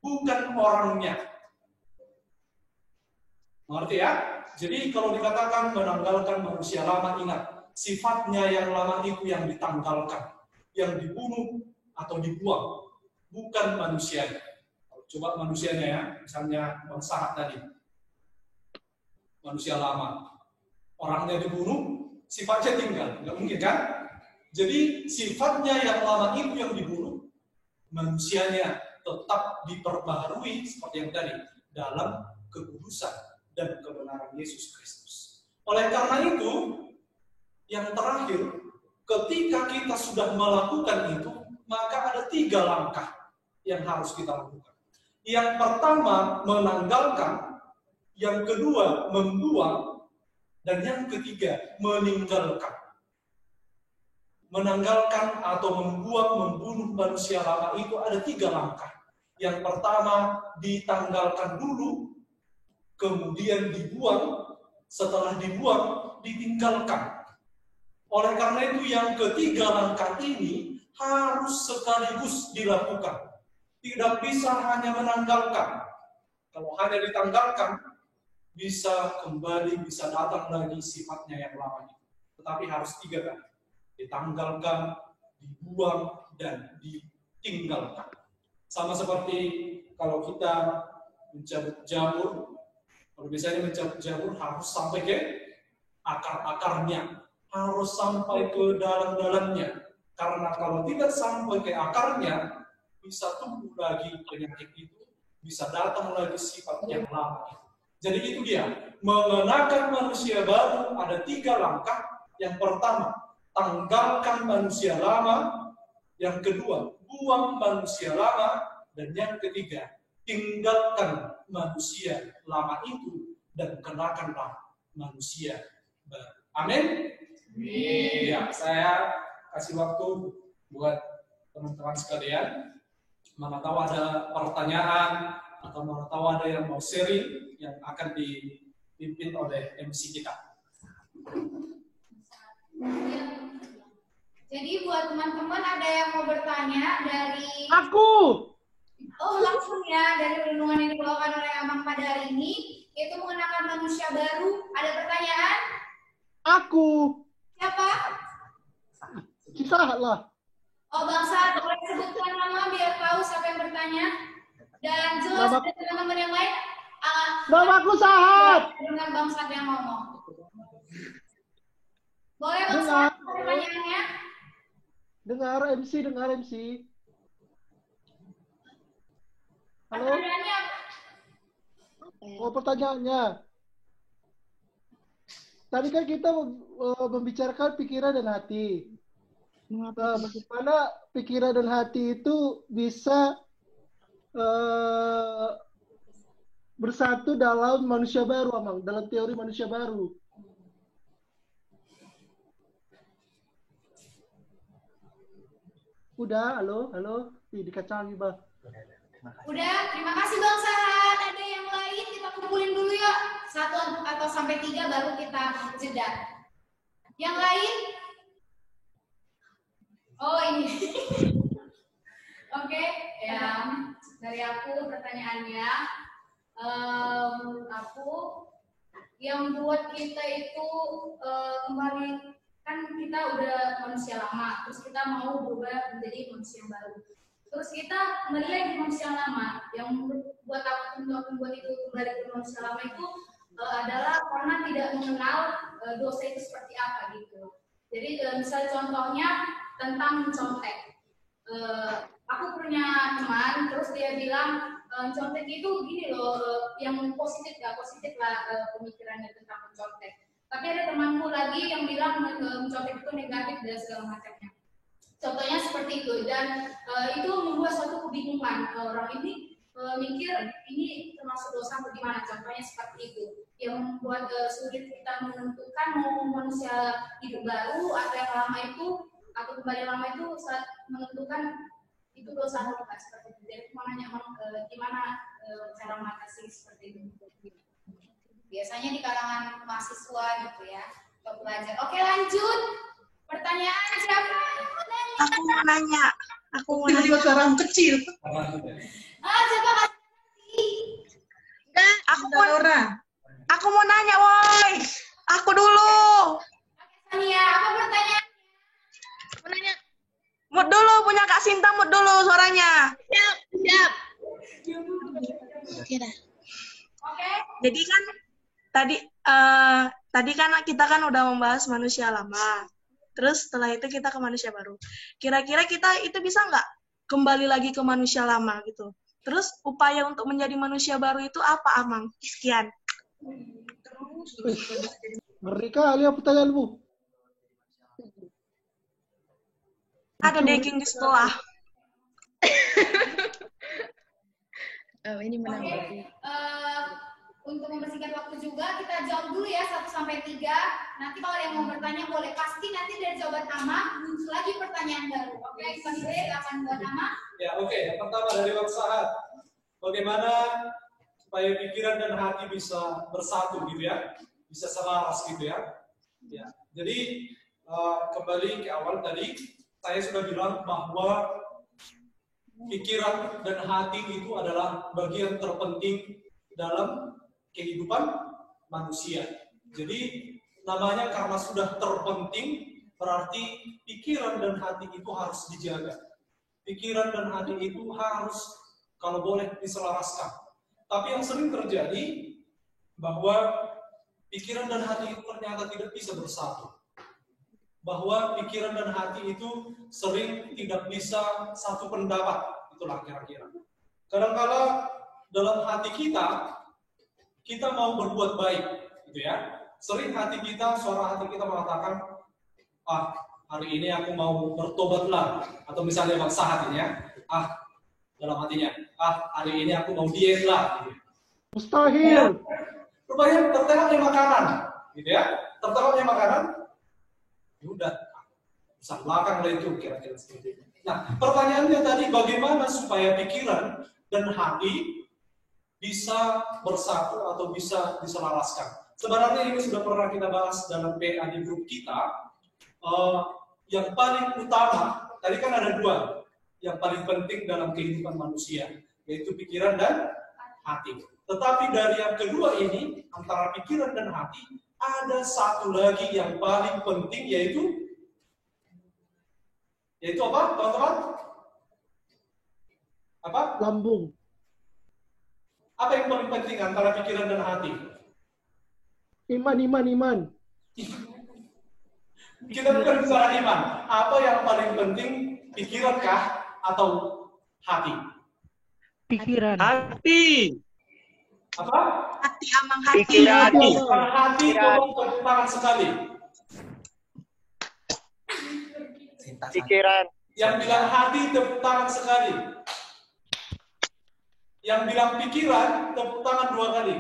Bukan orangnya. Mengerti ya? Jadi kalau dikatakan menanggalkan manusia lama, ingat. Sifatnya yang lama itu yang ditanggalkan. Yang dibunuh atau dibuang. Bukan manusianya. Coba manusianya ya. Misalnya Bang Sahat tadi. Manusia lama. Orangnya dibunuh, sifatnya tinggal. Nggak mungkin kan? Jadi sifatnya yang lama itu yang dibunuh. Manusianya tetap diperbaharui seperti yang tadi dalam kekudusan dan kebenaran Yesus Kristus. Oleh karena itu, yang terakhir, ketika kita sudah melakukan itu, maka ada 3 langkah yang harus kita lakukan. Yang pertama, menanggalkan. Yang kedua, membuang. Dan yang ketiga, meninggalkan. Menanggalkan atau membuang, membunuh manusia lama itu ada 3 langkah. Yang pertama, ditanggalkan dulu, kemudian dibuang, setelah dibuang, ditinggalkan. Oleh karena itu, yang ketiga langkah ini harus sekaligus dilakukan. Tidak bisa hanya menanggalkan. Kalau hanya ditanggalkan, bisa kembali, bisa datang lagi sifatnya yang lama itu. Tetapi harus 3 kali. Ditanggalkan, dibuang, dan ditinggalkan. Sama seperti kalau kita mencabut jamur, kalau biasanya mencabut jamur harus sampai ke akar-akarnya, harus sampai ke dalam-dalamnya. Karena kalau tidak sampai ke akarnya, bisa tumbuh lagi penyakit itu, bisa datang lagi sifat yang lama itu. Jadi itu dia, mengenakan manusia baru ada 3 langkah. Yang pertama, tanggalkan manusia lama. Yang kedua, buang manusia lama. Dan yang ketiga, tinggalkan manusia lama itu dan kenakanlah manusia baru. Amin? Ya, saya kasih waktu buat teman-teman sekalian. Mana tahu ada pertanyaan atau mana tahu ada yang mau sharing yang akan dipimpin oleh MC kita. Jadi buat teman-teman ada yang mau bertanya dari Aku. Oh, langsung ya dari renungan yang dibawakan oleh Amang pada hari ini, yaitu mengenakan manusia baru. Ada pertanyaan? Aku. Siapa? Kita lah. Oh, Bang Sahat, boleh sebutkan nama biar tahu siapa yang bertanya. Dan jelas dari teman-teman yang lain. Nama aku Sahat. Dengan Bang Sahat yang ngomong. Boleh Bang Sahat pertanyaannya? Dengar MC. Halo? Pertanyaannya apa? Oh, pertanyaannya. Tadi kan kita membicarakan pikiran dan hati. Bagaimana pikiran dan hati itu bisa bersatu dalam manusia baru, Amang, dalam teori manusia baru. Udah, halo, dikacangi, Bang. Udah, terima kasih Bang Sahat. Ada yang lain kita kumpulin dulu yuk. 1 atau sampai 3 baru kita jeda. Yang lain? Oke, ya dari aku pertanyaannya, menurut aku yang buat kita itu kembali, kan kita udah manusia lama, terus kita mau berubah menjadi manusia yang baru. Terus kita melihat di manusia lama, yang buat aku membuat itu kembali ke manusia lama itu adalah karena tidak mengenal dosa itu seperti apa gitu. Jadi misalnya contohnya tentang mencontek. Aku punya teman, terus dia bilang contek itu gini loh, yang positif lah pemikirannya tentang mencontek. Tapi ada temanku lagi yang bilang mencontek itu negatif dan segala macamnya. Contohnya seperti itu, dan itu membuat suatu kebingungan. Orang ini mikir ini termasuk dosa atau gimana, contohnya seperti itu. Yang membuat sulit kita menentukan mau manusia hidup baru atau yang lama itu, atau kembali lama itu saat menentukan itu dosa atau bukan, seperti itu. Jadi mau nanya gimana cara mengatasi seperti itu. Biasanya di kalangan mahasiswa gitu ya, atau pelajar. Oke, lanjut. Pertanyaan siapa? Aku mau nanya. Tiba-tiba orang kecil. Coba kasih. Enggak, aku mau nanya, woi. Aku dulu. Oke, Sania, apa pertanyaan? Mau nanya. Mut dulu, punya Kak Sinta, mut dulu suaranya. Siap. Oke dah. Oke. Jadi kan tadi kan kita kan udah membahas manusia lama. Terus setelah itu kita ke manusia baru. Kira-kira kita itu bisa nggak kembali lagi ke manusia lama gitu? Terus upaya untuk menjadi manusia baru itu apa, Amang? Sekian. Ngeri kali ya pertanyaanmu. Ada daging di sekolah. Ini menanggapi. Untuk membersihkan waktu juga, kita jawab dulu ya 1 sampai 3. Nanti kalau yang mau bertanya boleh. Pasti nanti dari jawaban Ama muncul lagi pertanyaan baru. Oke, silakan buat Ama. Ya, oke. Yang pertama dari Waksahat. Bagaimana supaya pikiran dan hati bisa bersatu gitu ya, bisa selaras gitu ya. Ya. Jadi kembali ke awal tadi, saya sudah bilang bahwa pikiran dan hati itu adalah bagian terpenting dalam kehidupan manusia. Jadi namanya karena sudah terpenting, berarti pikiran dan hati itu harus dijaga. Pikiran dan hati itu harus, kalau boleh, diselaraskan. Tapi yang sering terjadi bahwa pikiran dan hati itu ternyata tidak bisa bersatu. Bahwa pikiran dan hati itu sering tidak bisa satu pendapat, itulah kira-kira. Kadang-kala dalam hati kita mau berbuat baik, gitu ya. Sering hati kita, suara hati kita mengatakan, hari ini aku mau bertobatlah, atau misalnya maksa hatinya, dalam hatinya, hari ini aku mau diet lah, gitu. Mustahil. Rupanya tertengoknya makanan, gitu ya. Tertengoknya makanan, udah bisa belakang lah itu kira-kira seperti itu. Nah, pertanyaannya tadi bagaimana supaya pikiran dan hati bisa bersatu atau bisa diselaraskan. Sebenarnya ini sudah pernah kita bahas dalam PA di grup kita. Yang paling utama, tadi kan ada 2 yang paling penting dalam kehidupan manusia, yaitu pikiran dan hati. Tetapi dari yang kedua ini, antara pikiran dan hati, ada satu lagi yang paling penting, yaitu apa, teman-teman? Apa? Lambung. Apa yang paling penting antara pikiran dan hati? Iman. Kita bukan bicara iman. Apa yang paling penting, pikiran kah atau hati? Pikiran. Hati. Apa? Hati, Amang, hati. Pikiran. Hati, tolong tepuk tangan sekali. Pikiran. Yang bilang hati, tepuk tangan sekali. Yang bilang pikiran, tepuk tangan 2 kali.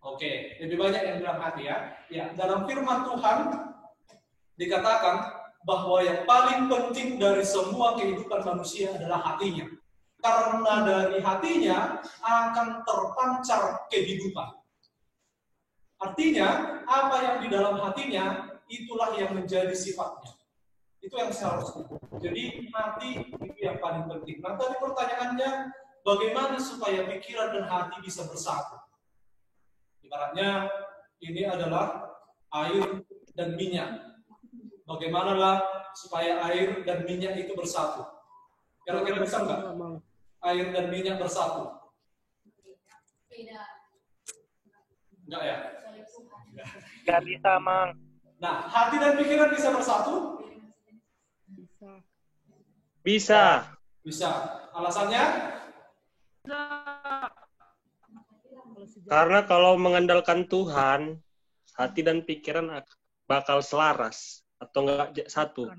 Oke, lebih banyak yang bilang hati ya. Ya, dalam firman Tuhan dikatakan bahwa yang paling penting dari semua kehidupan manusia adalah hatinya. Karena dari hatinya akan terpancar kehidupan. Artinya, apa yang di dalam hatinya, itulah yang menjadi sifatnya. Itu yang seharusnya. Jadi hati itu yang paling penting. Nah tadi pertanyaannya, bagaimana supaya pikiran dan hati bisa bersatu? Ibaratnya ini adalah air dan minyak. Bagaimanalah supaya air dan minyak itu bersatu? Kira-kira bisa nggak? Air dan minyak bersatu? Enggak ya? Nggak bisa, Mang. Nah, hati dan pikiran bisa bersatu? Bisa. Bisa. Alasannya? Karena kalau mengandalkan Tuhan, hati dan pikiran bakal selaras atau enggak satu.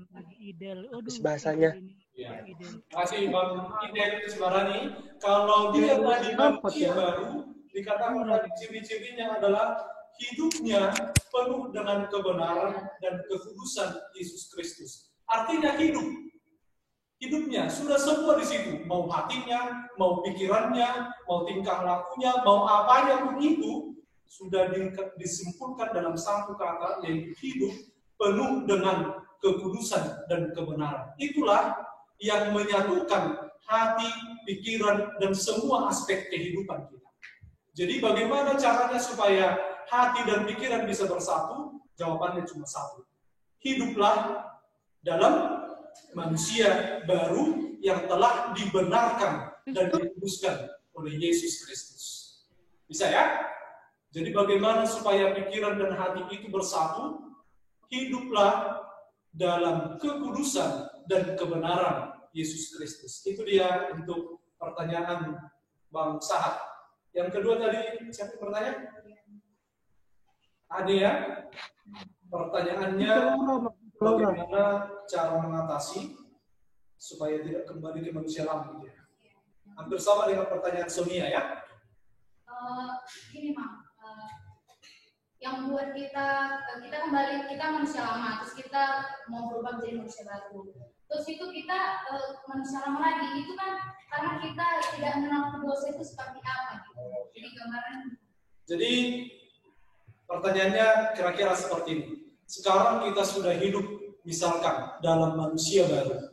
Bahasanya. Ya. Masih Bang Ide Subarani, kalau dia tadi manusia baru, dikatakan tadi ciri-cirinya adalah hidupnya penuh dengan kebenaran dan kekudusan Yesus Kristus. Artinya hidupnya sudah semua di situ, mau hatinya, mau pikirannya, mau tingkah lakunya, mau apanya pun itu sudah disimpulkan dalam satu kata, yaitu hidup penuh dengan kekudusan dan kebenaran. Itulah yang menyatukan hati, pikiran, dan semua aspek kehidupan kita. Jadi bagaimana caranya supaya hati dan pikiran bisa bersatu? Jawabannya cuma satu. Hiduplah dalam manusia baru yang telah dibenarkan dan dikuduskan oleh Yesus Kristus. Bisa ya? Jadi bagaimana supaya pikiran dan hati itu bersatu? Hiduplah dalam kekudusan dan kebenaran Yesus Kristus. Itu dia untuk pertanyaan Bang Sahat. Yang kedua tadi, siapa yang bertanya? Ada ya? Pertanyaannya, bagaimana cara mengatasi supaya tidak kembali ke manusia lama? Gitu ya? Hampir sama dengan pertanyaan Sonia ya? Gini Mang, yang buat kita kembali, kita manusia lama, terus kita mau berubah menjadi manusia baru. Terus itu kita manusia lama lagi, itu kan karena kita tidak mengenal dosa itu seperti apa gitu. Jadi gambaran. Jadi pertanyaannya kira-kira seperti ini. Sekarang kita sudah hidup misalkan dalam manusia baru.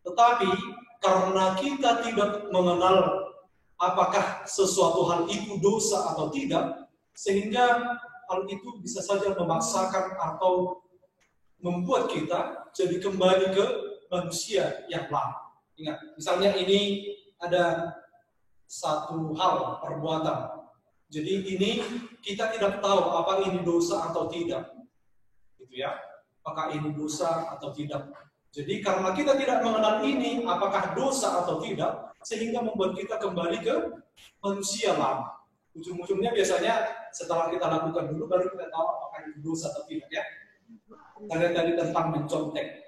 Tetapi karena kita tidak mengenal apakah sesuatu hal itu dosa atau tidak, sehingga hal itu bisa saja memaksakan atau membuat kita jadi kembali ke manusia yang lama. Ingat, misalnya ini ada satu hal perbuatan. Jadi ini kita tidak tahu apa ini dosa atau tidak. Gitu ya. Apakah ini dosa atau tidak. Jadi karena kita tidak mengenal ini apakah dosa atau tidak, sehingga membuat kita kembali ke manusia lama. Ujung-ujungnya biasanya setelah kita lakukan dulu baru kita tahu apakah itu dosa atau tidak ya. Tadi tentang mencontek.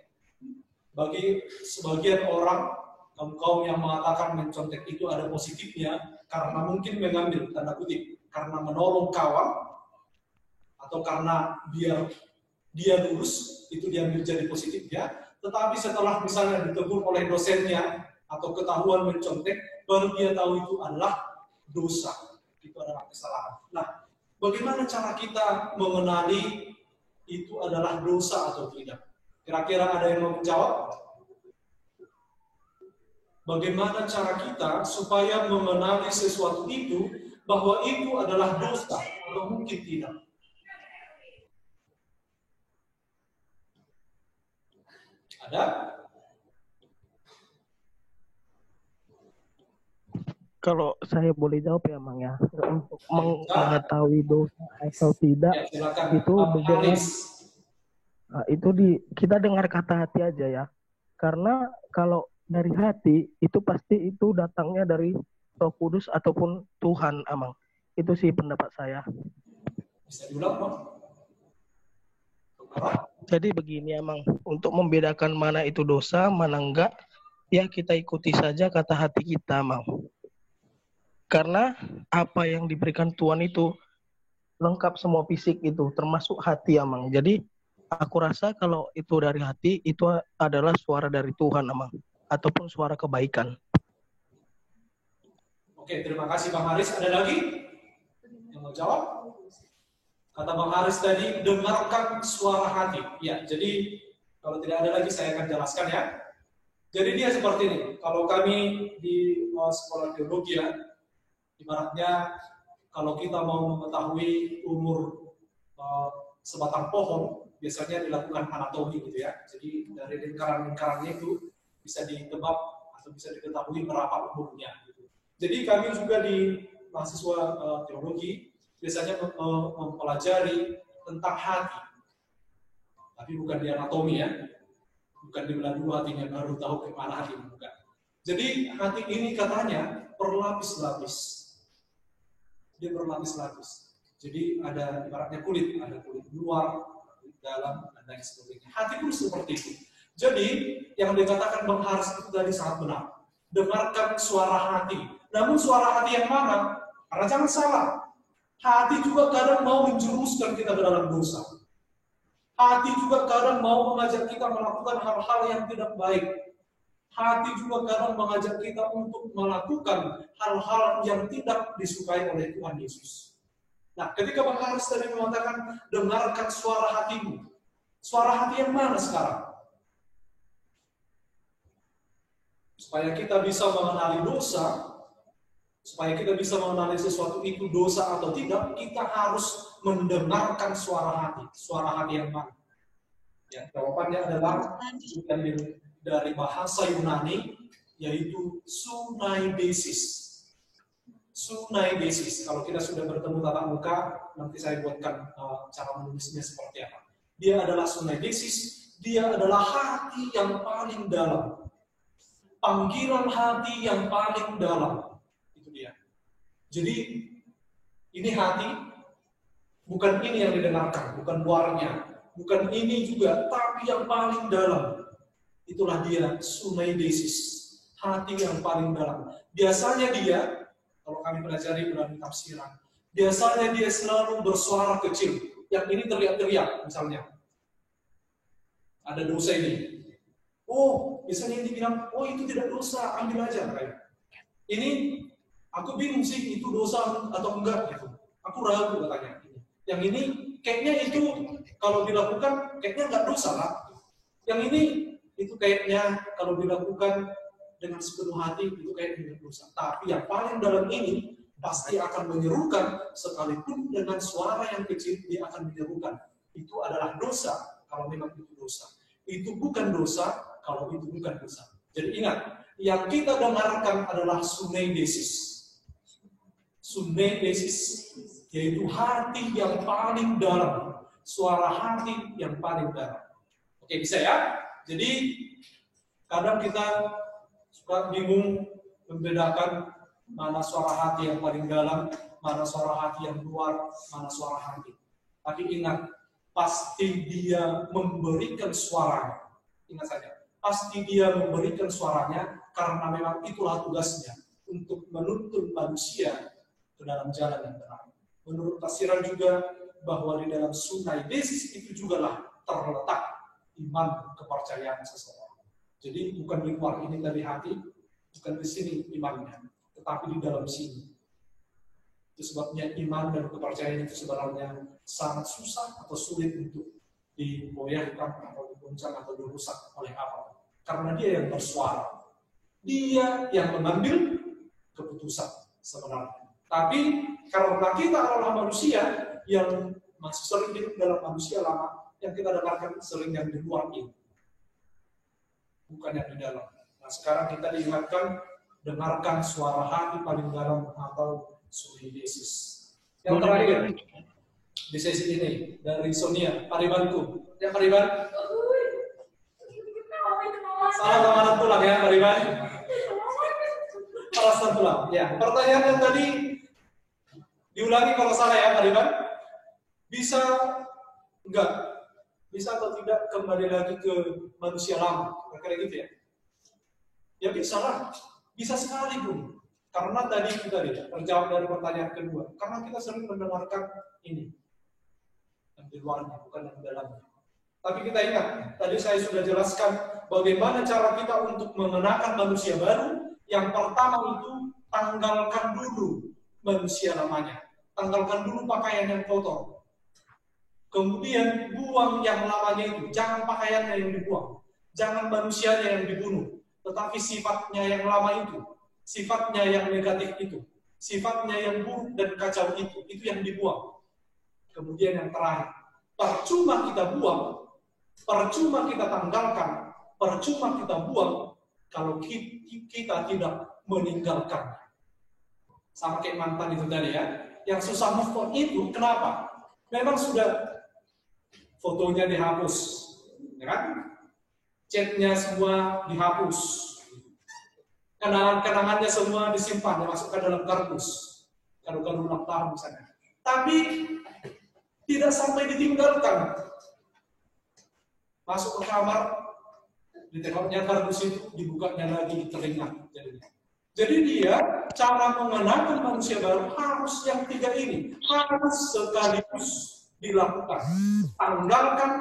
Bagi sebagian orang, kaum yang mengatakan mencontek itu ada positifnya karena mungkin mengambil tanda kutip, karena menolong kawan atau karena biar dia lurus, itu diambil jadi positif ya. Tetapi setelah misalnya ditegur oleh dosennya atau ketahuan mencontek, baru dia tahu itu adalah dosa, itu adalah kesalahan. Nah, bagaimana cara kita mengenali itu adalah dosa atau tidak? Kira-kira ada yang mau menjawab? Bagaimana cara kita supaya mengenali sesuatu itu bahwa itu adalah dosa atau mungkin tidak? Ada? Kalau saya boleh jawab ya, Mang ya, untuk mengetahui dosa atau tidak, ya, itu dengan kita dengar kata hati aja ya. Karena kalau dari hati itu pasti itu datangnya dari Roh Kudus ataupun Tuhan, Amang. Itu sih pendapat saya. Bisa diulang, Bang? Jadi begini, Amang, untuk membedakan mana itu dosa, mana enggak, ya kita ikuti saja kata hati kita, Amang. Karena apa yang diberikan Tuhan itu lengkap semua fisik itu, termasuk hati, Amang. Jadi aku rasa kalau itu dari hati, itu adalah suara dari Tuhan, Amang. Ataupun suara kebaikan. Oke, terima kasih Bang Haris. Ada lagi yang mau jawab? Kata Bang Haris tadi, dengarkan suara hati. Ya, jadi Kalau tidak ada lagi saya akan jelaskan ya. Jadi dia seperti ini. Kalau kami di sekolah teologi ya, ibaratnya kalau kita mau mengetahui umur sebatang pohon, biasanya dilakukan anatomi gitu ya. Jadi dari lingkaran-lingkarannya itu bisa ditebak atau bisa diketahui berapa umurnya. Gitu. Jadi kami juga di mahasiswa teologi biasanya mempelajari tentang hati. Tapi bukan di anatomi ya. Bukan di belah dua hatinya baru tahu kemana hati bukan. Jadi hati ini katanya berlapis-lapis. Dia berlapis-lapis. Jadi ada ibaratnya kulit, ada kulit luar, kulit dalam, dan lain sebagainya. Hati pun seperti itu. Jadi yang dikatakan Bang Haris itu tadi sangat benar. Dengarkan suara hati. Namun suara hati yang mana? Karena jangan salah. Hati juga kadang mau menjerumuskan kita ke dalam dosa. Hati juga kadang mau mengajak kita melakukan hal-hal yang tidak baik. Hati juga kadang mengajak kita untuk melakukan hal-hal yang tidak disukai oleh Tuhan Yesus. Nah, ketika Bang Haris tadi mengatakan, dengarkan suara hatimu. Suara hati yang mana sekarang? Supaya kita bisa mengenali dosa, supaya kita bisa mengenali sesuatu itu dosa atau tidak, kita harus mendengarkan suara hati. Suara hati yang mana? Ya, jawabannya adalah diambil dari bahasa Yunani, yaitu sunaidesis. Sunaidesis. Kalau kita sudah bertemu tatap muka, nanti saya buatkan cara menulisnya seperti apa. Dia adalah sunaidesis. Dia adalah hati yang paling dalam. Panggilan hati yang paling dalam. Itu dia. Jadi, ini hati, bukan ini yang didengarkan, bukan luarnya. Bukan ini juga, tapi yang paling dalam. Itulah dia, sunaidesis. Hati yang paling dalam. Biasanya dia, kalau kami pelajari melalui tafsiran, biasanya dia selalu bersuara kecil. Yang ini teriak-teriak, misalnya. Ada dosa ini. Oh, biasanya ini bilang, oh itu tidak dosa, ambil aja. Ini, aku bingung sih, itu dosa atau enggak. Gitu. Aku ragu katanya. Yang ini, kayaknya itu kalau dilakukan kayaknya nggak dosa lah. Yang ini itu kayaknya kalau dilakukan dengan sepenuh hati itu kayaknya tidak dosa. Tapi yang paling dalam ini pasti akan menyerukan, sekalipun dengan suara yang kecil dia akan menyerukan. Itu adalah dosa kalau memang itu dosa. Itu bukan dosa kalau itu bukan dosa. Jadi ingat, yang kita dengarkan adalah sunaidesis. Sunaidesis, yaitu hati yang paling dalam. Suara hati yang paling dalam. Oke, bisa ya? Jadi, kadang kita suka bingung membedakan mana suara hati yang paling dalam, mana suara hati yang luar, mana suara hati. Tapi ingat, pasti dia memberikan suaranya. Ingat saja, pasti dia memberikan suaranya karena memang itulah tugasnya untuk menuntun manusia ke dalam jalan yang benar. Menurut tafsiran juga bahwa di dalam sunaidesis itu juga lah terletak iman kepercayaan seseorang. Jadi bukan di luar ini dari hati, bukan di sini imannya, tetapi di dalam sini. Itu sebabnya iman dan kepercayaan itu sebenarnya sangat susah atau sulit untuk digoyahkan atau digoncang atau dirusak oleh apa? Karena dia yang bersuara, dia yang mengambil keputusan sebenarnya. Tapi karena kita adalah manusia yang masih sering hidup dalam manusia lama, yang kita dengarkan sering yang di luar ini, bukan yang di dalam. Nah sekarang kita diingatkan, dengarkan suara hati paling dalam atau sunaidesis. Yang terakhir di sesi ini dari Sonia, Paribanku. Ya Pariban. Salam selamat pulang ya Pariban. Selamat pulang. Ya, pertanyaan yang tadi diulangi kalau salah ya Pariban. Bisa enggak? Bisa atau tidak kembali lagi ke manusia lama? Kira-kira gitu ya? Ya bisa lah. Bisa sekali pun. Karena tadi kita lihat, terjawab dari pertanyaan kedua. Karena kita sering mendengarkan ini. Yang di luarnya, bukan yang di dalamnya. Tapi kita ingat, tadi saya sudah jelaskan bagaimana cara kita untuk mengenakan manusia baru. Yang pertama itu, tanggalkan dulu manusia namanya. Tanggalkan dulu pakaian yang kotor. Kemudian buang yang lamanya itu, jangan pakaiannya yang dibuang, jangan manusianya yang dibunuh, tetapi sifatnya yang lama itu, sifatnya yang negatif itu, sifatnya yang buruk dan kacau itu yang dibuang. Kemudian yang terakhir, percuma kita buang, percuma kita tanggalkan, percuma kita buang, kalau kita tidak meninggalkan. Sama kayak mantan itu tadi ya, yang susah move on itu, kenapa? Memang sudah fotonya dihapus, ya kan? Chatnya semua dihapus, kenangan-kenangannya semua disimpan, dimasukkan dalam kardus, kado-kado ulang tahun misalnya. Tapi tidak sampai ditinggalkan. Masuk ke kamar, ditengoknya kardus itu, dibukanya lagi, teringat. Jadi dia cara mengenalkan manusia baru harus yang tiga ini, harus sekaligus dilakukan. Tanggalkan,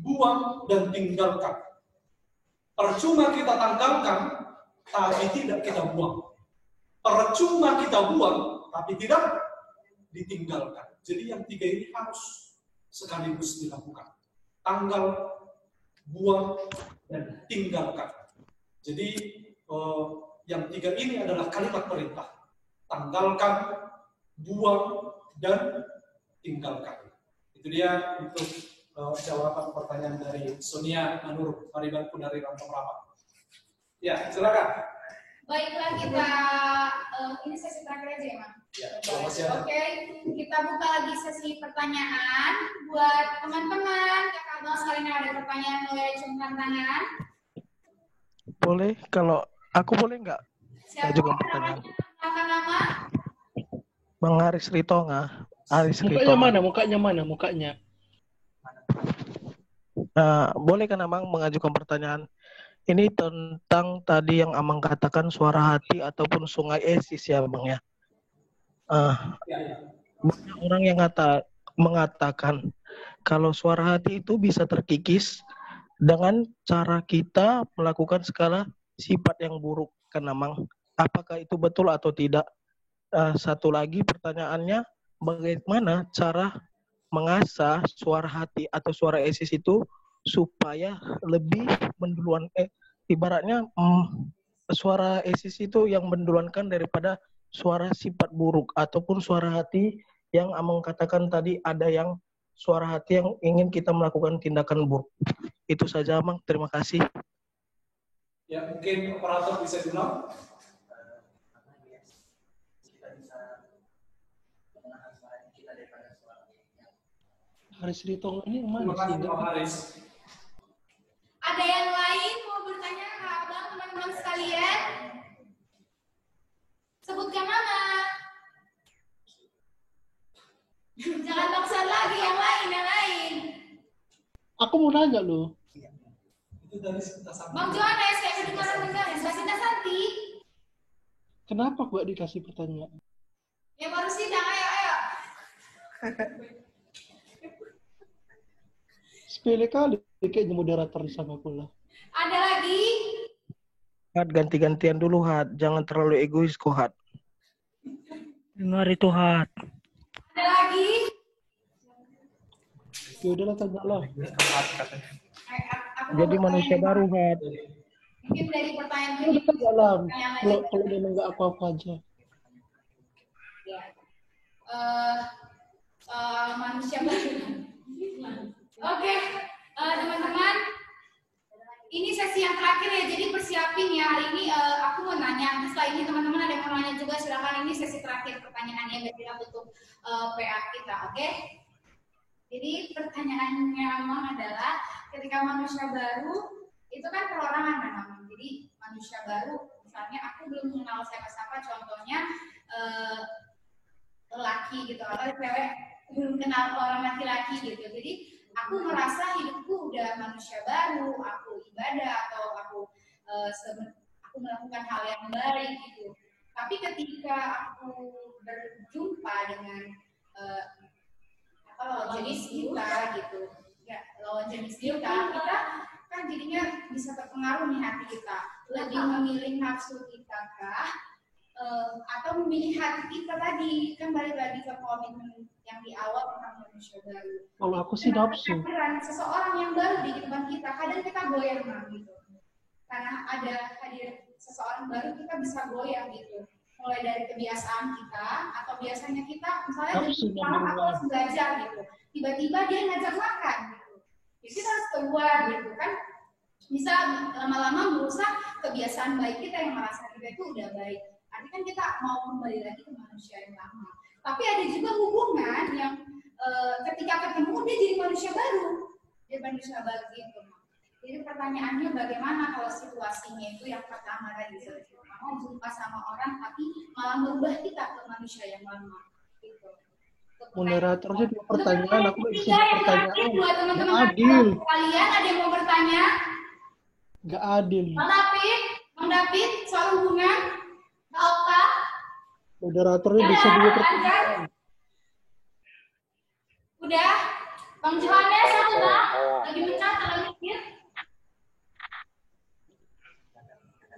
buang, dan tinggalkan. Percuma kita tanggalkan, tapi tidak kita buang. Percuma kita buang, tapi tidak ditinggalkan. Jadi yang tiga ini harus sekaligus dilakukan. Tanggal, buang, dan tinggalkan. Jadi yang tiga ini adalah kalimat perintah. Tanggalkan, buang, dan tinggalkan. Itu dia untuk jawaban pertanyaan dari Sonia Anur Maribanku dari Rantau Rama. Ya, silakan. Baiklah, kita ini sesi terakhir aja ya, Mas? Ya, kalau masih ada. Oke, kita buka lagi sesi pertanyaan buat teman-teman, kakak abang sekalian yang ada pertanyaan boleh acungkan tangan. Boleh, kalau aku boleh nggak? Saya juga pertanyaan. Nama? Bang Aris Ritonga. Aris Mukanya Ritonga. mana? Mukanya. Boleh kan Amang mengajukan pertanyaan? Ini tentang tadi yang Amang katakan suara hati ataupun sungai Esis ya Bang ya. Banyak orang yang mengatakan kalau suara hati itu bisa terkikis dengan cara kita melakukan segala sifat yang buruk kan Amang. Apakah itu betul atau tidak? Satu lagi pertanyaannya, bagaimana cara mengasah suara hati atau suara Esis itu supaya lebih menduluan ibaratnya suara Esis itu yang menduluankan daripada suara sifat buruk ataupun suara hati yang Amang katakan tadi ada yang suara hati yang ingin kita melakukan tindakan buruk. Itu saja Amang, terima kasih. Ya, mungkin operator bisa diulang. Haris Ritonga ini yang mana sih? Ada yang lain mau bertanya ke abang teman-teman sekalian? Sebutkan nama. Jangan paksa lagi yang lain. Aku mau nanya loh. Bang Johannes, kayak kedengaran dengar ya, Sinta Santi. Kenapa gua dikasih pertanyaan? Ya baru sidang, ayo. Sepele kali kayaknya moderator sama pula. Ada lagi? Hat, ganti-gantian dulu Hat, jangan terlalu egois kok Hat. Dengar itu Hat. Ada lagi? Ya udahlah, tanya lah. Jadi manusia baru Hat. Mungkin dari pertanyaan ini. Udah dalam. Kalau memang nggak apa-apa aja. Ya. Manusia baru. Oke, teman-teman, ini sesi yang terakhir ya, jadi persiapin ya. Hari ini aku mau nanya, setelah ini teman-teman ada yang mau nanya juga, silakan. Ini sesi terakhir pertanyaannya biar kita tutup PA kita, oke? Jadi pertanyaannya Amang adalah, ketika manusia baru, itu kan perorangan memang. Jadi manusia baru, misalnya aku belum mengenal siapa-siapa, contohnya laki gitu, atau cewek belum kenal orang laki-laki gitu. Jadi aku merasa hidupku udah manusia baru, aku ibadah atau aku melakukan hal yang baik gitu. Tapi ketika aku berjumpa dengan lawan jenis kita gitu, ya lawan jenis kita kan jadinya bisa terpengaruh nih hati kita. Lebih memilih nafsu kita kah atau memilih hati kita tadi, kan balik lagi ke komitmen yang di awal tentang manusia baru. Kalau aku sih nafsu. Seseorang yang baru di kehidupan kita, kadang kita goyang gitu. Karena ada hadir seseorang baru, kita bisa goyang gitu. Mulai dari kebiasaan kita, atau biasanya kita, misalnya aku harus belajar gitu. Tiba-tiba dia ngajak makan gitu. Jadi kita harus keluar gitu kan. Bisa lama-lama merusak kebiasaan baik kita yang merasa kita itu udah baik. Artinya kan kita mau kembali lagi ke manusia yang lama. Tapi ada juga hubungan yang ketika ketemu dia jadi manusia baru. Dia manusia baru gitu. Jadi pertanyaannya bagaimana kalau situasinya itu yang pertama tadi, mau jumpa sama orang tapi malah merubah kita ke manusia yang lama. Gitu. Moderatornya dua pertanyaan, aku isi pertanyaan. Buat teman-teman adil. Kalian ada yang mau bertanya? Gak adil. Bang David, soal hubungan? Oka? Moderatornya bisa dua pertanyaan. Udah? Bang Johannes, satu bang? Lagi mencatat, lagi mikir?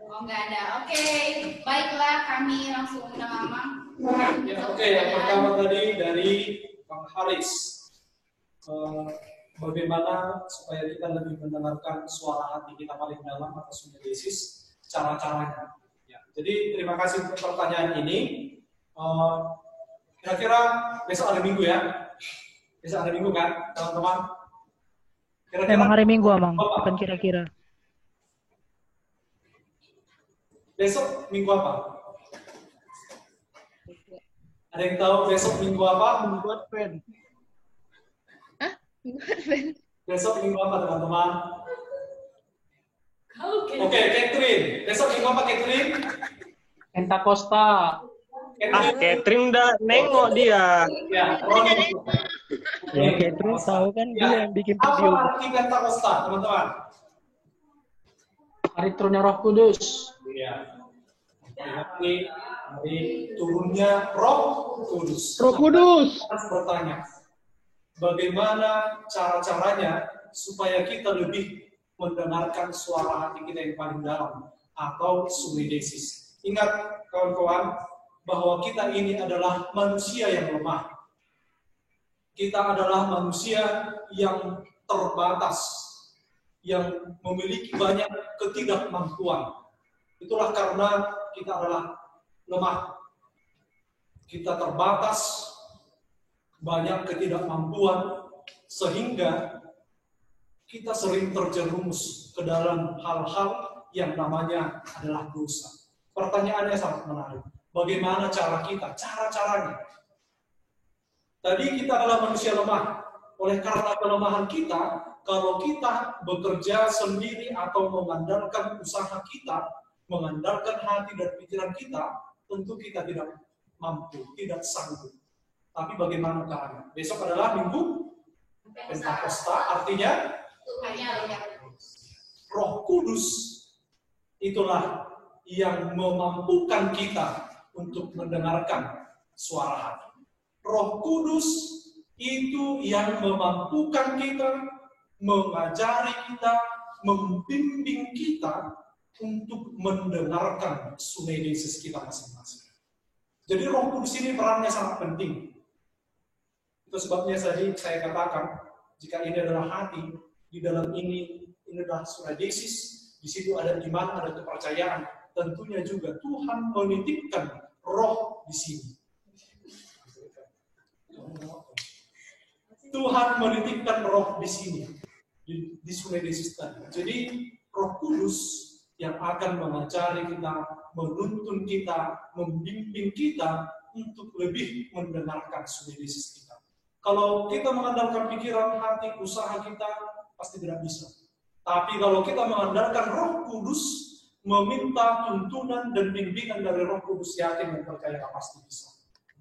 Oh, nggak ada. Oke, baiklah kami langsung undang Amang. Ya, oke. Yang pertama tadi dari Bang Haris. Bagaimana supaya kita lebih mendengarkan suara hati kita paling dalam atau sunedesis, cara-caranya. Ya, jadi terima kasih untuk pertanyaan ini. Kira-kira besok hari Minggu ya? Besok hari Minggu kan, teman-teman? Memang hari Minggu, Amang. Bukan kira-kira. Besok Minggu apa? Ada yang tahu besok Minggu apa? Minggu Advent. Besok Minggu apa, teman-teman? Oke, Catherine. Besok Minggu apa, Catherine? Pentakosta. Catherine udah nengok dia. Ya, Ya, Catherine tahu kan dia yang bikin apa video. arti Pentakosta, teman-teman? Hari turunnya Roh Kudus. Iya. Hari turunnya Roh Kudus. Roh Kudus. Harus bertanya, bagaimana cara-caranya supaya kita lebih mendengarkan suara hati kita yang paling dalam atau sunedesis. Ingat kawan-kawan bahwa kita ini adalah manusia yang lemah. Kita adalah manusia yang terbatas, yang memiliki banyak ketidakmampuan. Itulah karena kita adalah lemah. Kita terbatas, banyak ketidakmampuan, sehingga kita sering terjerumus ke dalam hal-hal yang namanya adalah dosa. Pertanyaannya sangat menarik. Bagaimana cara kita? Cara-caranya. Tadi kita adalah manusia lemah. Oleh karena kelemahan kita, kalau kita bekerja sendiri atau mengandalkan usaha kita, mengandalkan hati dan pikiran kita, tentu kita tidak mampu, tidak sanggup. Tapi bagaimana caranya? Besok adalah Minggu Pentakosta, artinya Roh Kudus itulah yang memampukan kita untuk mendengarkan suara hati. Roh Kudus itu yang memampukan kita, mengajari kita, membimbing kita untuk mendengarkan sunedesis kita masing-masing. Jadi Roh Kudus ini perannya sangat penting. Itu sebabnya tadi saya katakan, jika ini adalah hati, di dalam ini adalah sunedesis, di situ ada iman, ada kepercayaan. Tentunya juga Tuhan menitipkan roh di sini. Tuhan menitipkan roh di sini, di sunedesis tadi. Jadi Roh Kudus yang akan mengajari kita, menuntun kita, membimbing kita untuk lebih mendengarkan sunedesis kita. Kalau kita mengandalkan pikiran, hati, usaha kita, pasti tidak bisa. Tapi kalau kita mengandalkan Roh Kudus, meminta tuntunan dan bimbingan dari Roh Kudus, yakin dan percaya pasti bisa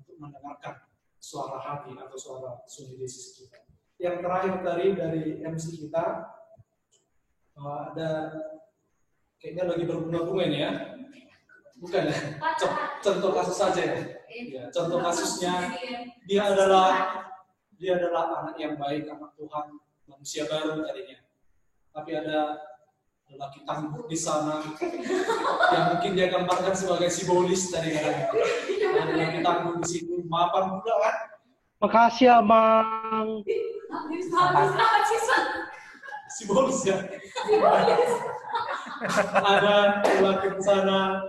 untuk mendengarkan suara hati atau suara sunedesis kita. Yang terakhir dari MC kita, ada kayaknya lagi berbunga-bunga ini ya. Bukan ya? Contoh kasus saja ya. Ya, contoh kasusnya dia adalah anak yang baik, anak Tuhan, manusia baru tadinya. Tapi ada lelaki tangguh di sana, yang mungkin dia gambarkan sebagai simbolis tadi kan. Ada lelaki tangguh di situ, mapan pula kan? Makasih Amang. Simbolis ya. Ada lelaki di sana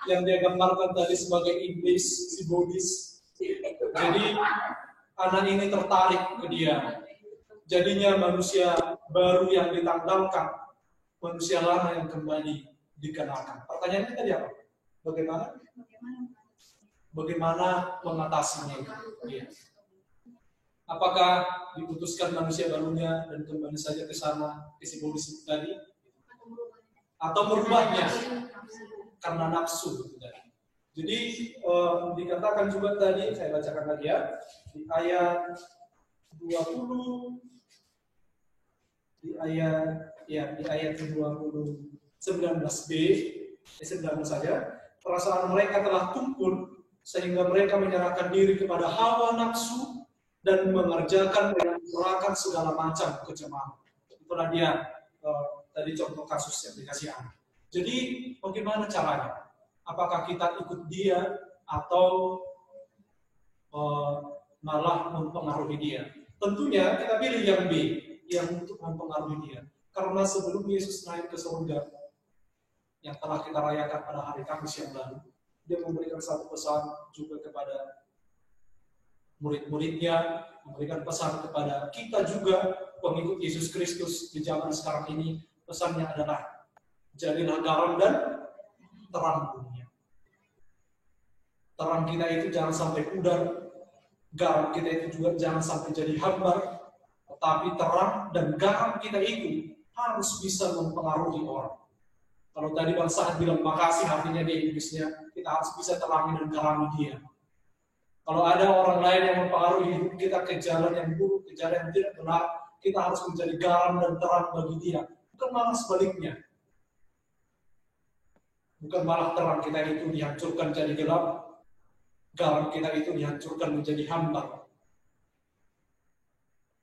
yang dia gambarkan tadi sebagai iblis, simbolis. Jadi anak ini tertarik ke dia. Jadinya manusia baru yang ditanggalkan, manusia lama yang kembali dikenalkan. Pertanyaannya tadi apa? Bagaimana mengatasinya? Ya. Apakah diputuskan manusia barunya dan kembali saja ke sana, ke simbolis itu tadi? Atau merubahnya karena nafsu? Jadi dikatakan juga tadi, saya bacakan lagi ya, di ayat 20, di ayat 20, 19b, 19 saja, perasaan mereka telah tumpul sehingga mereka menyerahkan diri kepada hawa nafsu dan mengerjakan dengan melakukan segala macam kecemahan. Itulah dia tadi contoh kasus yang dikasih anak. Jadi bagaimana caranya? Apakah kita ikut dia atau malah mempengaruhi dia? Tentunya kita pilih yang B, yang untuk mempengaruhi dia. Karena sebelum Yesus naik ke surga, yang telah kita rayakan pada hari Kamis yang lalu, dia memberikan satu pesan juga kepada murid-muridnya, memberikan pesan kepada kita juga, pengikut Yesus Kristus di zaman sekarang ini. Pesannya adalah, jadilah garam dan terang dunia. Terang kita itu jangan sampai pudar, garam kita itu juga jangan sampai jadi hambar, tetapi terang dan garam kita itu harus bisa mempengaruhi orang. Kalau tadi Bang Sa'ad bilang makasih, artinya di Inggrisnya kita harus bisa terangi dan garami dia. Kalau ada orang lain yang mempengaruhi hidup kita ke jalan yang buruk, ke jalan yang tidak benar, kita harus menjadi garam dan terang bagi dia. Bukan malah sebaliknya. Bukan malah terang kita itu dihancurkan jadi gelap, garam kita itu dihancurkan menjadi hambar.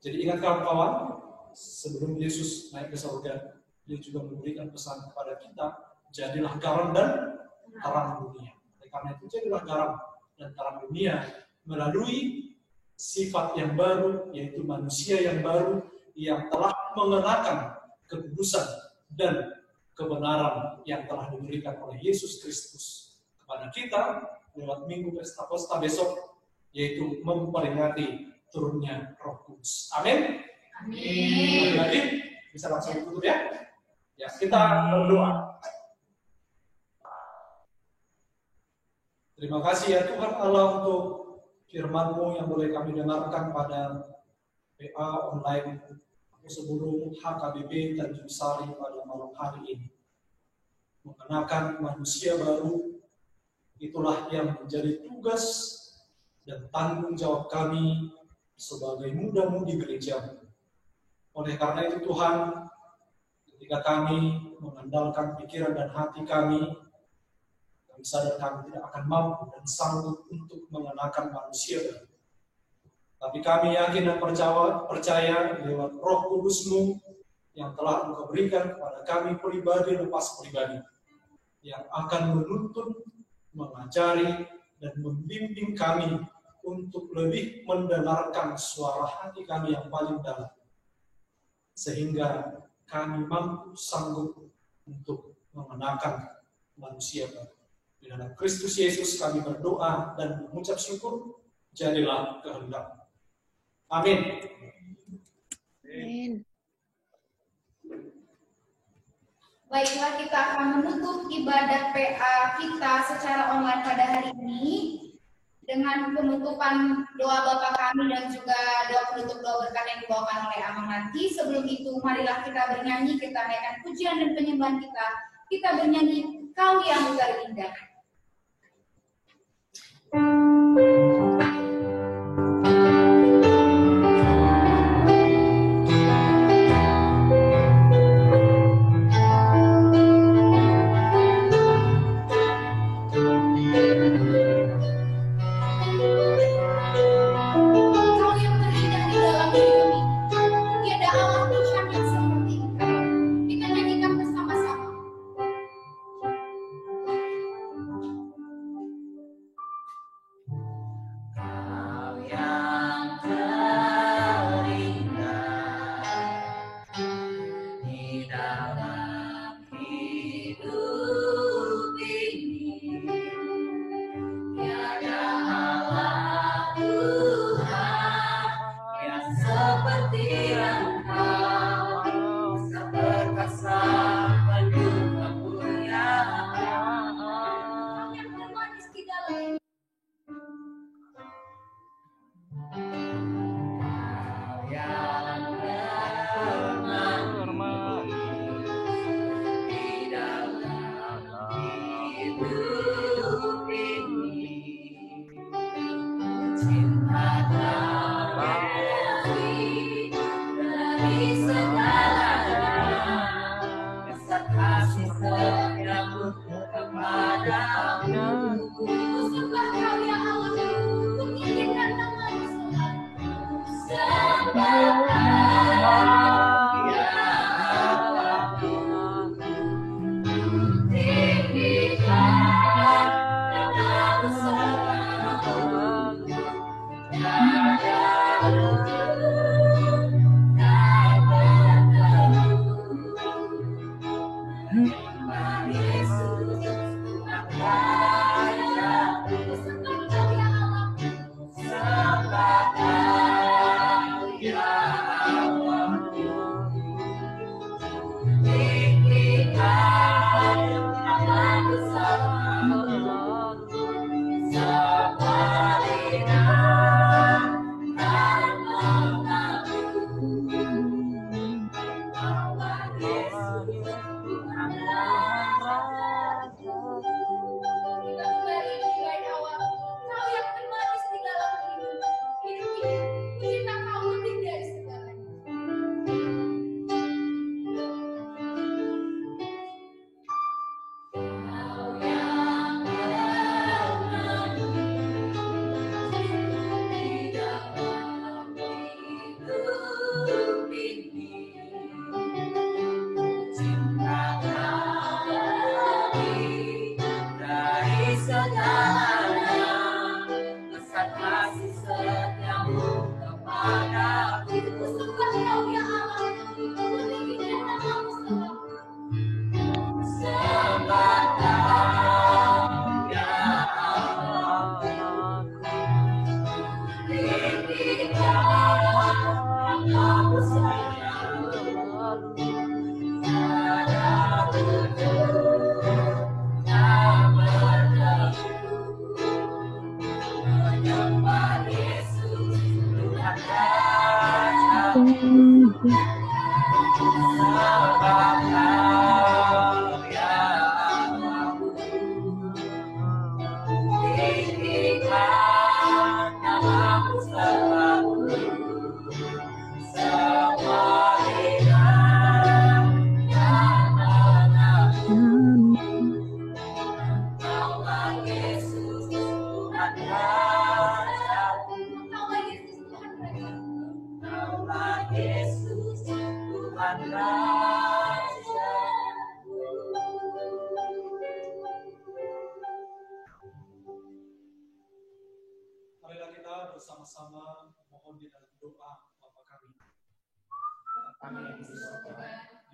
Jadi ingat kawan-kawan, sebelum Yesus naik ke surga, dia juga memberikan pesan kepada kita, jadilah garam dan terang dunia. Oleh karena itu jadilah garam dan terang dunia melalui sifat yang baru, yaitu manusia yang baru yang telah mengenakan kekudusan dan kebenaran yang telah diberikan oleh Yesus Kristus kepada kita lewat Minggu Pesta besok, yaitu memperingati turunnya Roh Kudus. Amin. Amin. Lagi bisa langsung ditutup ya. Ya, kita berdoa. Terima kasih ya Tuhan Allah untuk firman-Mu yang boleh kami dengarkan pada PA online sebelum HKBP Tanjung Sari pada malam hari ini. Mengenakan manusia baru, itulah yang menjadi tugas dan tanggung jawab kami sebagai muda-mudi gereja. Oleh karena itu Tuhan, ketika kami mengandalkan pikiran dan hati kami sadar kami tidak akan mampu dan sanggup untuk mengenakan manusia baru. Tapi kami yakin dan percaya lewat Roh Kudus-Mu yang telah Engkau berikan kepada kami pribadi lepas pribadi, yang akan menuntun, mengajari, dan membimbing kami untuk lebih mendengarkan suara hati kami yang paling dalam, sehingga kami mampu sanggup untuk mengenakan manusia baru. Di dalam Kristus Yesus kami berdoa dan mengucap syukur, jadilah kehendak. Amin. Amin. Baiklah, kita akan menutup ibadah PA kita secara online pada hari ini dengan penutupan doa Bapa kami dan juga doa penutup doa berkat yang dibawakan oleh Amang nanti. Sebelum itu, marilah kita bernyanyi, kita naikkan pujian dan penyembahan kita. Kita bernyanyi, Kau yang terindah. Kita nyanyikan bersama-sama. Sembah Kau ya Allah, ku tinggikan nama-Mu selalu. Marilah kita bersama-sama mohon di dalam doa Bapa kami. Kami yang di surga,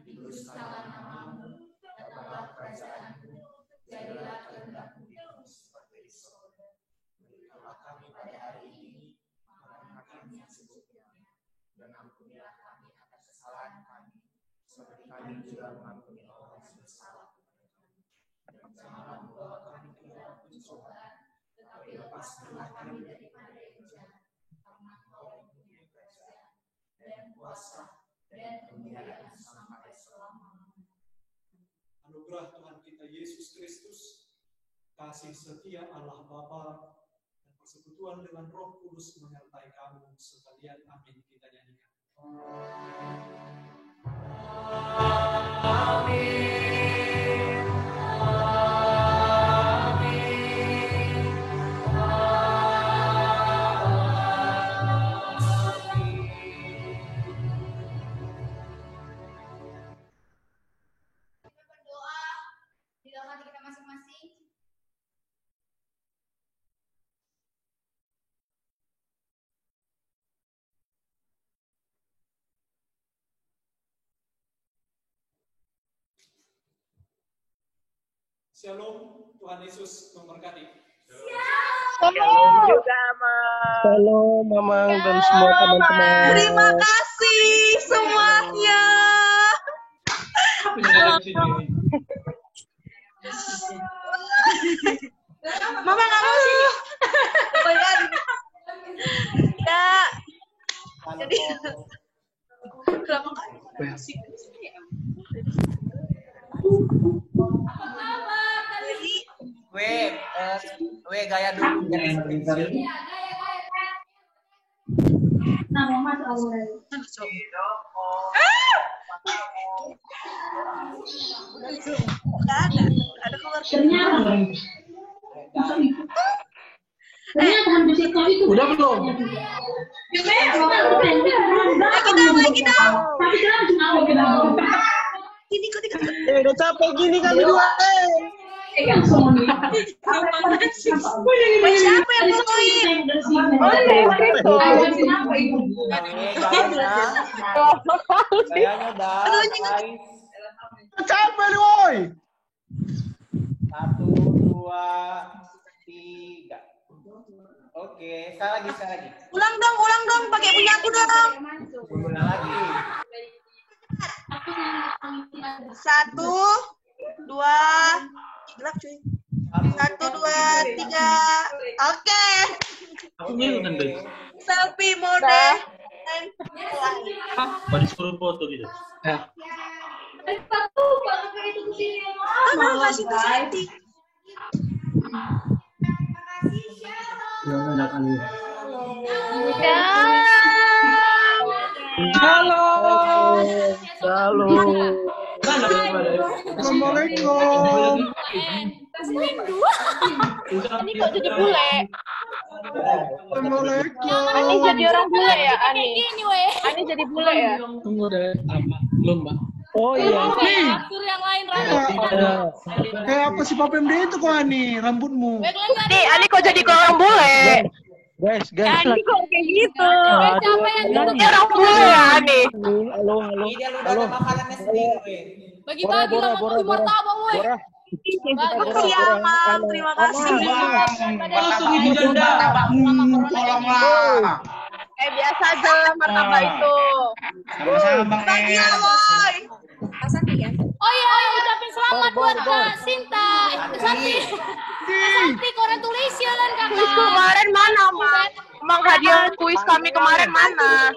dikuduskanlah nama-Mu, datanglah kerajaan-Mu, jadilah kehendak-Mu di bumi seperti di surga. Berikanlah kami pada hari ini makanan kami yang secukupnya, dan ampunilah kami atas kesalahan kami, seperti kami juga mengampuni orang yang bersalah kepada kami. Dan janganlah membawa kami ke dalam pencobaan, tetapi lepaskanlah kami daripada yang jahat, karena Kau yang punya kerajaan dan kuasa dan kemuliaan sampai selamanya. Anugerah Tuhan kita Yesus Kristus, kasih setia Allah Bapa, dan persekutuan dengan Roh Kudus menyertai kamu sekalian. Amin. Kita nyanyikan. Amin. Shalom, Tuhan Yesus memberkati. Shalom juga, Mamang. Shalom, Mamang dan semua teman-teman. Terima kasih semuanya. Mama nggak mau sini. Ya. Jadi kenapa nggak musik di sini ya? Gue gaya dulu. Nah, Mama tahu. Nggak ada keluar. Udah belum? Kita. Gini kok. Udah capek gini kan dua. Siapa yang poin? Kayaknya udah. Capek nih, woi. 1, 2, 3. Oke, sekali lagi. Ulang dong, pakai punya aku dong. Ulang lagi. 1, 2, gelap cuy. 1, 2, 3. Oke. Selfie mode. Mau disuruh foto gitu? Mau kasih tuh cantik. Halo. Assalamualaikum. Ani kok jadi bule? Assalamualaikum. Ani jadi orang bule ya, Ani? Ani jadi bule ya? Tunggu deh. Belum, Mbak. Oh iya. Atur yang lain, Kayak apa sih Papem dia itu kok Ani rambutmu? Nih, Ani kok jadi orang bule? Guys. Ani kok kayak gitu? Siapa yang Jadi orang bule ya, Ani? Halo. Halo. Makanannya sendiri. Bagi-bagi sama martabak, woi. Makasih ya, Mam. Terima kasih. Langsung ibu janda. Tolonglah. Biasa aja martabak itu. Sama-sama, Bang Bagi ya, woi. Oh iya, ucapin selamat buat Kak Sinta. Santi. Santi, congratulations Kakak. Kemarin mana, Mam? Emang hadiah kuis kami kemarin mana?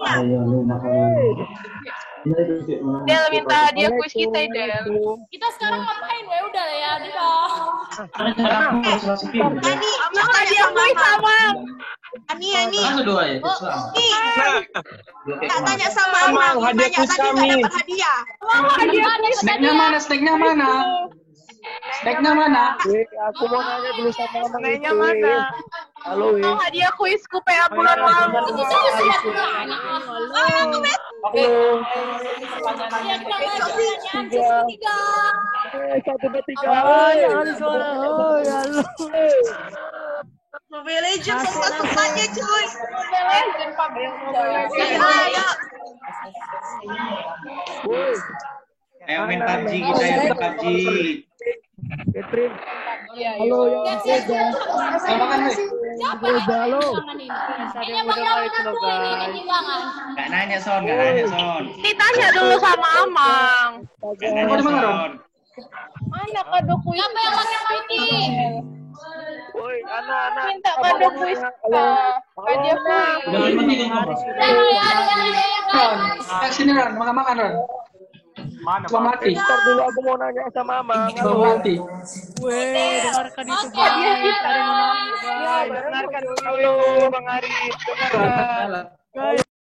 Del minta hadiah kuis kita, Del. Kita sekarang ngapain? Weh, udah lah ya, udah. Ani, Emang hadiah kuis sama. Ani. Dua ya. Tak tanya sama Amang, hadiah tanya kuis tadi kami. nggak dapat hadiah. Snacknya mana? Snacknya mana? Aku mau nanya dulu sama Amang itu. Snacknya mana? Halo, Emang hadiah kuisku PA bulan lalu. Mobile Legends suka-sukanya cuy. Mobile Legends, Pak. Ayo. Ayo main PUBG kita ya, PUBG. Catherine. Halo, Siapa? Halo. Kayaknya Bang Raul ngaku ini timbangan. Nggak nanya, Son. Ditanya dulu sama Amang. Nggak nanya, Son. Mana kado kuis? Siapa yang pakai putih? Woi, anak-anak. Minta kado kuis. Hadiah kuis. Udah 5 menit yang ngomong. Ron, sini Ron, makan Ron. Coba mati. Ntar dulu aku mau nanya sama Amang. Coba mati. Weh, dengarkan itu Oke. guys. Ada yang menang, guys. Dengarkan dulu. Halo, Bang Ari. Dengarkan. Guys,